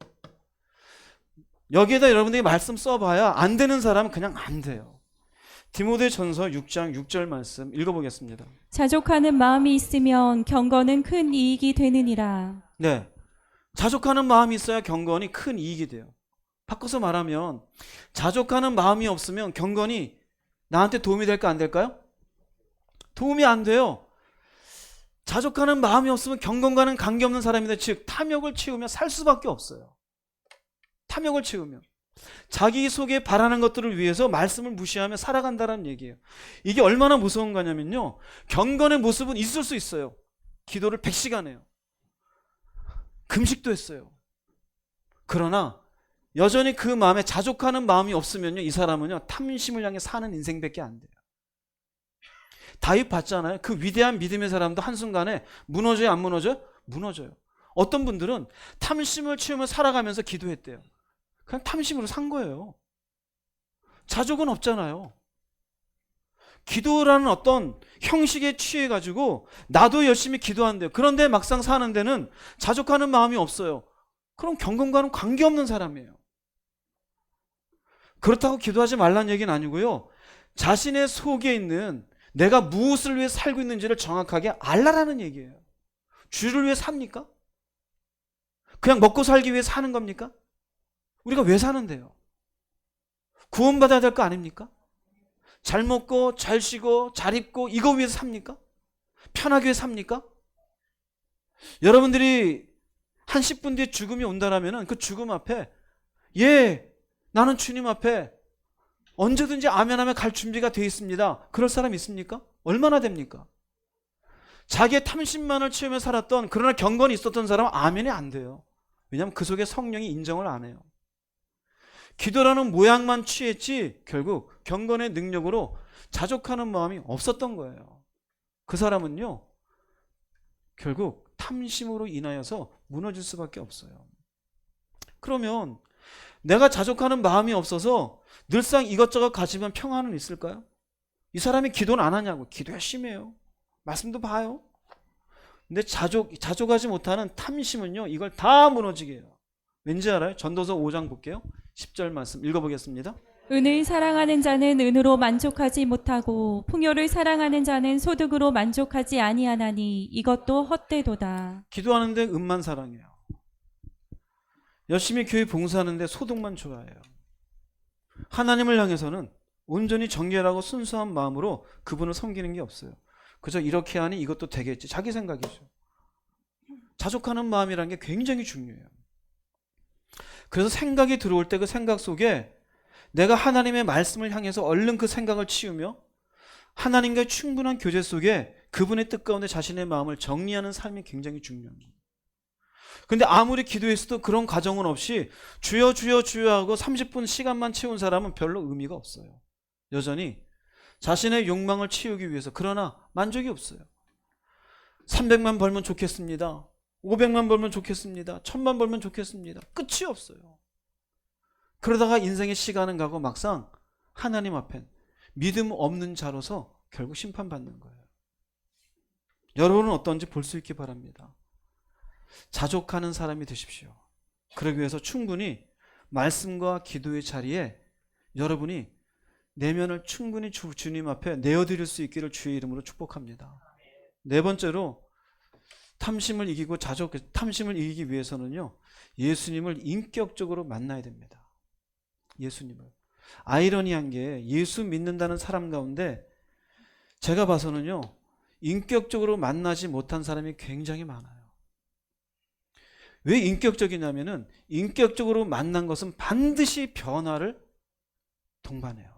여기에다 여러분들이 말씀 써봐야 안 되는 사람은 그냥 안 돼요. 디모데전서 6장 6절 말씀 읽어보겠습니다. 자족하는 마음이 있으면 경건은 큰 이익이 되느니라. 네, 자족하는 마음이 있어야 경건이 큰 이익이 돼요. 바꿔서 말하면 자족하는 마음이 없으면 경건이 나한테 도움이 될까 안 될까요? 도움이 안 돼요. 자족하는 마음이 없으면 경건과는 관계없는 사람인데, 즉 탐욕을 채우며 살 수밖에 없어요. 탐욕을 채우면 자기 속에 바라는 것들을 위해서 말씀을 무시하며 살아간다는 얘기예요. 이게 얼마나 무서운 거냐면요, 경건의 모습은 있을 수 있어요. 기도를 100시간 해요. 금식도 했어요. 그러나 여전히 그 마음에 자족하는 마음이 없으면요, 이 사람은요 탐심을 향해 사는 인생밖에 안 돼요. 다윗 봤잖아요. 그 위대한 믿음의 사람도 한순간에 무너져요, 안 무너져요? 무너져요. 어떤 분들은 탐심을 채우며 살아가면서 기도했대요. 그냥 탐심으로 산 거예요. 자족은 없잖아요. 기도라는 어떤 형식에 취해가지고 나도 열심히 기도한대요. 그런데 막상 사는 데는 자족하는 마음이 없어요. 그럼 경건과는 관계없는 사람이에요. 그렇다고 기도하지 말라는 얘기는 아니고요, 자신의 속에 있는 내가 무엇을 위해 살고 있는지를 정확하게 알라라는 얘기예요. 주를 위해 삽니까? 그냥 먹고 살기 위해 사는 겁니까? 우리가 왜 사는데요? 구원받아야 될 거 아닙니까? 잘 먹고 잘 쉬고 잘 입고 이거 위해서 삽니까? 편하게 위해 삽니까? 여러분들이 한 10분 뒤에 죽음이 온다라면 그 죽음 앞에, 예, 나는 주님 앞에 언제든지 아멘하며 갈 준비가 되어 있습니다, 그럴 사람 있습니까? 얼마나 됩니까? 자기의 탐심만을 채우며 살았던, 그러나 경건이 있었던 사람은 아멘이 안 돼요. 왜냐하면 그 속에 성령이 인정을 안 해요. 기도라는 모양만 취했지 결국 경건의 능력으로 자족하는 마음이 없었던 거예요. 그 사람은요 결국 탐심으로 인하여서 무너질 수밖에 없어요. 그러면 내가 자족하는 마음이 없어서 늘상 이것저것 가지면 평안은 있을까요? 이 사람이 기도는 안 하냐고. 기도 열심히 해요. 말씀도 봐요. 근데 자족하지 못하는 탐심은요 이걸 다 무너지게 해요. 왠지 알아요? 전도서 5장 볼게요. 10절 말씀 읽어보겠습니다. 은을 사랑하는 자는 은으로 만족하지 못하고 풍요를 사랑하는 자는 소득으로 만족하지 아니하나니 이것도 헛되도다. 기도하는데 은만 사랑해요. 열심히 교회 봉사하는데 소득만 좋아해요. 하나님을 향해서는 온전히 정결하고 순수한 마음으로 그분을 섬기는 게 없어요. 그저 이렇게 하니 이것도 되겠지, 자기 생각이죠. 자족하는 마음이라는 게 굉장히 중요해요. 그래서 생각이 들어올 때 그 생각 속에 내가 하나님의 말씀을 향해서 얼른 그 생각을 치우며 하나님과의 충분한 교제 속에 그분의 뜻 가운데 자신의 마음을 정리하는 삶이 굉장히 중요합니다. 근데 아무리 기도했어도 그런 과정은 없이 주여 주여 주여 하고 30분 시간만 채운 사람은 별로 의미가 없어요. 여전히 자신의 욕망을 채우기 위해서, 그러나 만족이 없어요. 300만 벌면 좋겠습니다. 500만 벌면 좋겠습니다. 1000만 벌면 좋겠습니다. 끝이 없어요. 그러다가 인생의 시간은 가고 막상 하나님 앞엔 믿음 없는 자로서 결국 심판받는 거예요. 여러분은 어떤지 볼 수 있기 바랍니다. 자족하는 사람이 되십시오. 그러기 위해서 충분히 말씀과 기도의 자리에 여러분이 내면을 충분히 주님 앞에 내어드릴 수 있기를 주의 이름으로 축복합니다. 네 번째로 탐심을 이기고 탐심을 이기기 위해서는요 예수님을 인격적으로 만나야 됩니다. 예수님을. 아이러니한 게 예수 믿는다는 사람 가운데 제가 봐서는요 인격적으로 만나지 못한 사람이 굉장히 많아요. 왜 인격적이냐면은 인격적으로 만난 것은 반드시 변화를 동반해요.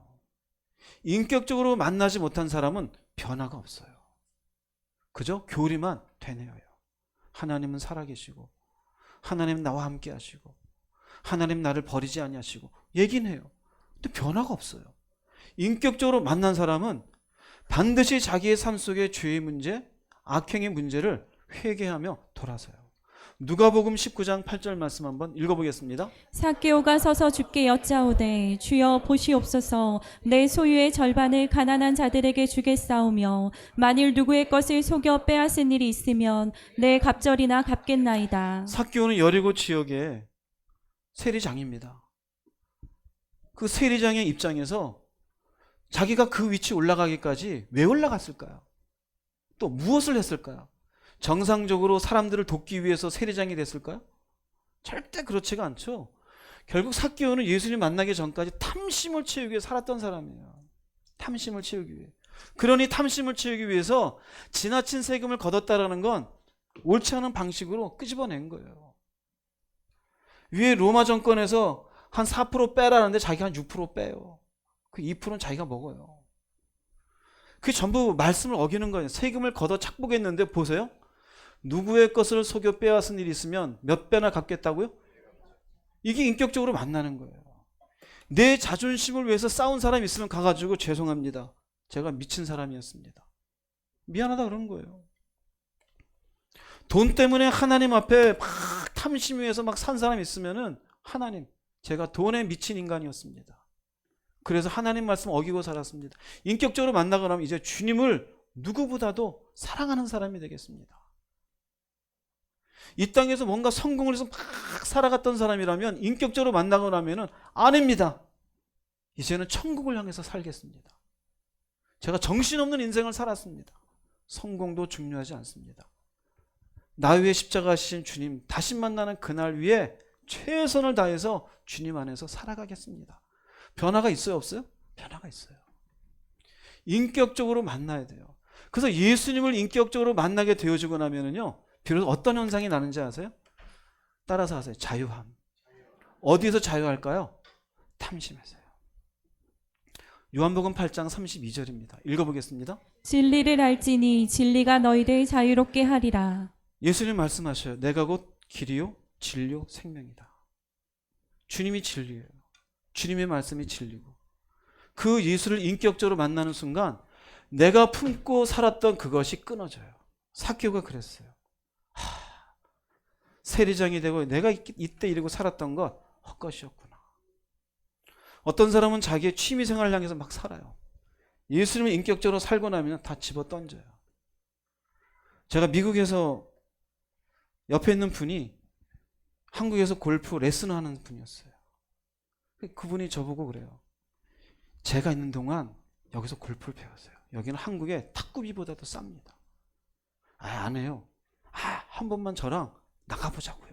인격적으로 만나지 못한 사람은 변화가 없어요. 그저 교리만 되뇌어요. 하나님은 살아계시고 하나님 나와 함께 하시고 하나님 나를 버리지 아니하시고 얘기는 해요. 근데 변화가 없어요. 인격적으로 만난 사람은 반드시 자기의 삶 속의 죄의 문제, 악행의 문제를 회개하며 돌아서요. 누가복음 19장 8절 말씀 한번 읽어보겠습니다. 삭개오가 서서 주께 여짜오되 주여 보시옵소서 내 소유의 절반을 가난한 자들에게 주겠사오며 만일 누구의 것을 속여 빼앗은 일이 있으면 내 갑절이나 갚겠나이다. 삭개오는 여리고 지역의 세리장입니다. 그 세리장의 입장에서 자기가 그 위치에 올라가기까지 왜 올라갔을까요? 또 무엇을 했을까요? 정상적으로 사람들을 돕기 위해서 세리장이 됐을까요? 절대 그렇지가 않죠. 결국 삭개오는 예수님 만나기 전까지 탐심을 채우기 위해 살았던 사람이에요. 탐심을 채우기 위해. 그러니 탐심을 채우기 위해서 지나친 세금을 걷었다라는 건 옳지 않은 방식으로 끄집어낸 거예요. 위에 로마 정권에서 한 4% 빼라는데 자기가 한 6% 빼요. 그 2%는 자기가 먹어요. 그게 전부 말씀을 어기는 거예요. 세금을 걷어 착복했는데 보세요. 누구의 것을 속여 빼앗은 일이 있으면 몇 배나 갚겠다고요? 이게 인격적으로 만나는 거예요. 내 자존심을 위해서 싸운 사람이 있으면 가가지고 죄송합니다. 제가 미친 사람이었습니다. 미안하다 그런 거예요. 돈 때문에 하나님 앞에 막 탐심 위해서 막 산 사람이 있으면은 하나님, 제가 돈에 미친 인간이었습니다. 그래서 하나님 말씀 어기고 살았습니다. 인격적으로 만나고 나면 이제 주님을 누구보다도 사랑하는 사람이 되겠습니다. 이 땅에서 뭔가 성공을 해서 막 살아갔던 사람이라면 인격적으로 만나고 나면은 아닙니다. 이제는 천국을 향해서 살겠습니다. 제가 정신없는 인생을 살았습니다. 성공도 중요하지 않습니다. 나 위에 십자가 하신 주님 다시 만나는 그날 위에 최선을 다해서 주님 안에서 살아가겠습니다. 변화가 있어요, 없어요? 변화가 있어요. 인격적으로 만나야 돼요. 그래서 예수님을 인격적으로 만나게 되어지고 나면은요, 비로소 어떤 현상이 나는지 아세요? 따라서 하세요. 자유함. 어디서 자유할까요? 탐심에서요. 요한복음 8장 32절입니다. 읽어보겠습니다. 진리를 알지니 진리가 너희를 자유롭게 하리라. 예수님 말씀하셔요. 내가 곧 길이요 진리요 생명이다. 주님이 진리예요. 주님의 말씀이 진리고 그 예수를 인격적으로 만나는 순간 내가 품고 살았던 그것이 끊어져요. 삭개오가 그랬어요. 세리장이 되고 내가 이때 이러고 살았던 것 헛것이었구나. 어떤 사람은 자기의 취미생활을 향해서 막 살아요. 예수님을 인격적으로 살고 나면 다 집어던져요. 제가 미국에서 옆에 있는 분이 한국에서 골프 레슨을 하는 분이었어요. 그분이 저보고 그래요. 제가 있는 동안 여기서 골프를 배웠어요. 여기는 한국의 탁구비보다도 쌉니다. 안 해요. 한 번만 저랑 나가보자고요.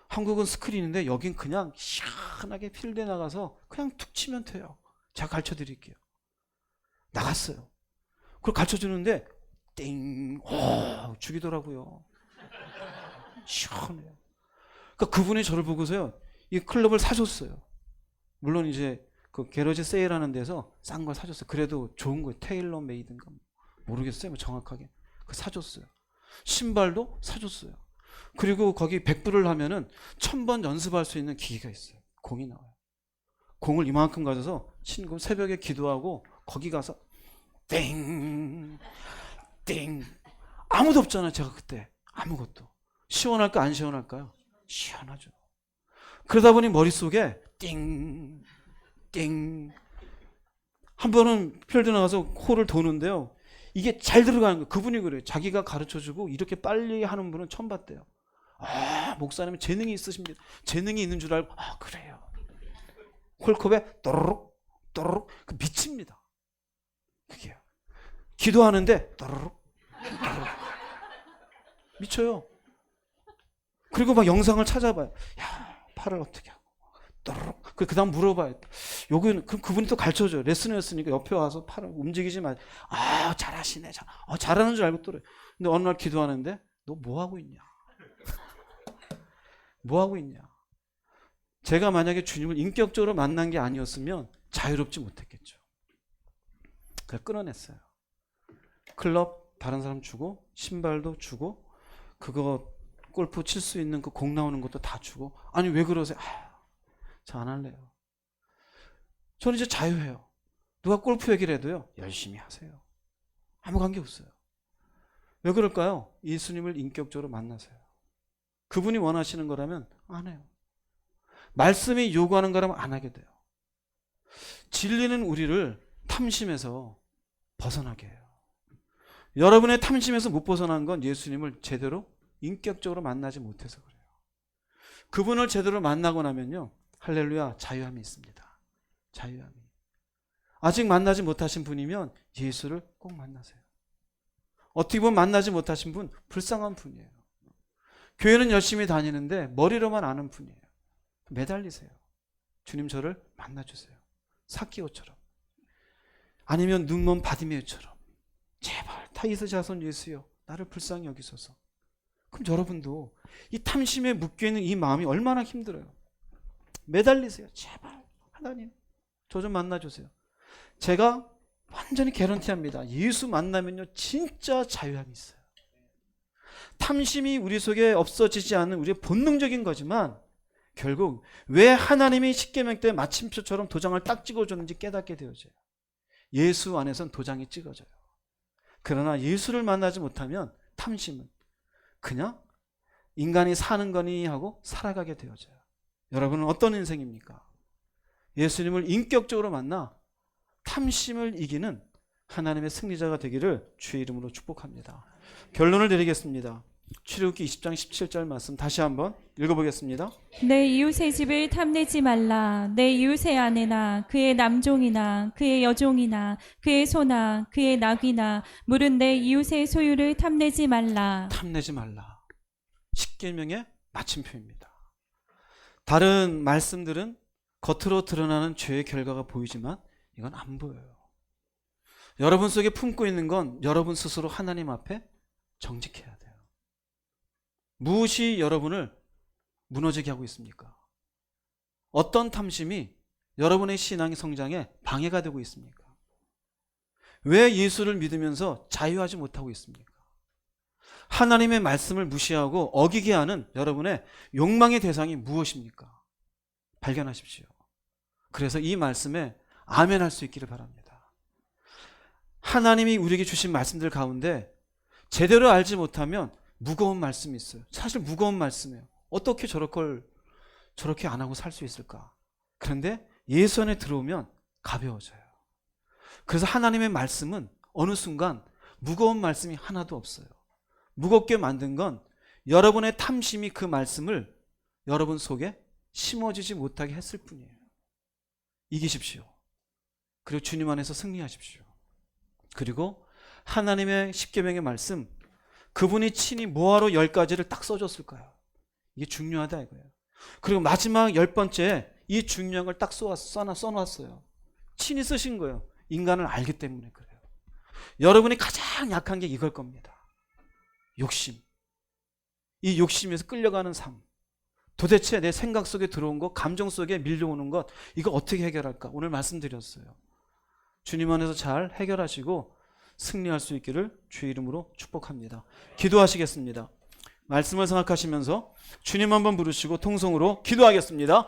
한국은 스크린인데 여긴 그냥 시원하게 필드에 나가서 그냥 툭 치면 돼요. 제가 가르쳐드릴게요. 나갔어요. 그걸 가르쳐주는데 띵, 죽이더라고요. 시원해요. 그러니까 그분이 저를 보고서요, 이 클럽을 사줬어요. 물론 이제 그 게러지 세일하는 데서 싼 걸 사줬어요. 그래도 좋은 거예요. 테일러 메이드인가 모르겠어요. 뭐 정확하게. 그 사줬어요. 신발도 사줬어요. 그리고 거기 100불을 하면은 1000번 연습할 수 있는 기기가 있어요. 공이 나와요. 공을 이만큼 가져서 친구 새벽에 기도하고 거기 가서 띵, 띵. 아무도 없잖아요. 제가 그때 아무것도. 시원할까 안 시원할까요? 시원하죠. 그러다 보니 머릿속에 띵, 띵. 한 번은 필드 나가서 홀을 도는데요. 이게 잘 들어가는 거예요. 그분이 그래요. 자기가 가르쳐주고 이렇게 빨리 하는 분은 처음 봤대요. 목사님은 재능이 있으십니다. 재능이 있는 줄 알고 그래요. 홀컵에 또르륵 또르륵 미칩니다. 그게요. 기도하는데 또르륵 또르륵 미쳐요. 그리고 막 영상을 찾아봐요. 야, 팔을 어떻게 하고 또르륵. 그 다음 물어봐요. 여기는 그분이 또 가르쳐줘요. 레슨이었으니까 옆에 와서 팔을 움직이지 마. 잘하시네. 잘하는 줄 알고 또 그래. 근데 어느 날 기도하는데 너 뭐 하고 있냐? 뭐 하고 있냐? 제가 만약에 주님을 인격적으로 만난 게 아니었으면 자유롭지 못했겠죠. 그래서 끊어냈어요. 클럽 다른 사람 주고 신발도 주고 그거 골프 칠 수 있는 그 공 나오는 것도 다 주고. 아니 왜 그러세요? 저 안 할래요. 저는 이제 자유해요. 누가 골프 얘기를 해도요 열심히 하세요. 아무 관계 없어요. 왜 그럴까요? 예수님을 인격적으로 만나세요. 그분이 원하시는 거라면 안 해요. 말씀이 요구하는 거라면 안 하게 돼요. 진리는 우리를 탐심에서 벗어나게 해요. 여러분의 탐심에서 못 벗어난 건 예수님을 제대로 인격적으로 만나지 못해서 그래요. 그분을 제대로 만나고 나면요 할렐루야 자유함이 있습니다. 자유함이. 아직 만나지 못하신 분이면 예수를 꼭 만나세요. 어떻게 보면 만나지 못하신 분 불쌍한 분이에요. 교회는 열심히 다니는데 머리로만 아는 분이에요. 매달리세요. 주님 저를 만나주세요. 삭개오처럼. 아니면 눈먼 바디메오처럼. 제발 타이스 자손 예수여 나를 불쌍히 여기소서. 그럼 여러분도 이 탐심에 묶여있는 이 마음이 얼마나 힘들어요. 매달리세요. 제발 하나님 저 좀 만나주세요. 제가 완전히 개런티합니다. 예수 만나면요 진짜 자유함이 있어요. 탐심이 우리 속에 없어지지 않는 우리의 본능적인 거지만 결국 왜 하나님이 십계명 때 마침표처럼 도장을 딱 찍어줬는지 깨닫게 되어져요. 예수 안에선 도장이 찍어져요. 그러나 예수를 만나지 못하면 탐심은 그냥 인간이 사는 거니 하고 살아가게 되어져요. 여러분은 어떤 인생입니까? 예수님을 인격적으로 만나 탐심을 이기는 하나님의 승리자가 되기를 주의 이름으로 축복합니다. 결론을 드리겠습니다. 출애굽기 20장 17절 말씀 다시 한번 읽어보겠습니다. 내 이웃의 집을 탐내지 말라. 내 이웃의 아내나 그의 남종이나 그의 여종이나 그의 소나 그의 낙이나 물은 내 이웃의 소유를 탐내지 말라. 탐내지 말라. 십계명의 마침표입니다. 다른 말씀들은 겉으로 드러나는 죄의 결과가 보이지만 이건 안 보여요. 여러분 속에 품고 있는 건 여러분 스스로 하나님 앞에 정직해야 돼요. 무엇이 여러분을 무너지게 하고 있습니까? 어떤 탐심이 여러분의 신앙의 성장에 방해가 되고 있습니까? 왜 예수를 믿으면서 자유하지 못하고 있습니까? 하나님의 말씀을 무시하고 어기게 하는 여러분의 욕망의 대상이 무엇입니까? 발견하십시오. 그래서 이 말씀에 아멘할 수 있기를 바랍니다. 하나님이 우리에게 주신 말씀들 가운데 제대로 알지 못하면 무거운 말씀이 있어요. 사실 무거운 말씀이에요. 어떻게 저렇게 안 하고 살 수 있을까? 그런데 예수 안에 들어오면 가벼워져요. 그래서 하나님의 말씀은 어느 순간 무거운 말씀이 하나도 없어요. 무겁게 만든 건 여러분의 탐심이 그 말씀을 여러분 속에 심어지지 못하게 했을 뿐이에요. 이기십시오. 그리고 주님 안에서 승리하십시오. 그리고 하나님의 십계명의 말씀, 그분이 친히 뭐하러 10가지를 딱 써줬을까요? 이게 중요하다 이거예요. 그리고 마지막 10번째 이 중요한 걸 딱 써놨어요. 친히 쓰신 거예요. 인간을 알기 때문에 그래요. 여러분이 가장 약한 게 이걸 겁니다. 욕심. 이 욕심에서 끌려가는 삶. 도대체 내 생각 속에 들어온 것, 감정 속에 밀려오는 것, 이거 어떻게 해결할까? 오늘 말씀드렸어요. 주님 안에서 잘 해결하시고 승리할 수 있기를 주의 이름으로 축복합니다. 기도하시겠습니다. 말씀을 생각하시면서 주님 한번 부르시고 통성으로 기도하겠습니다.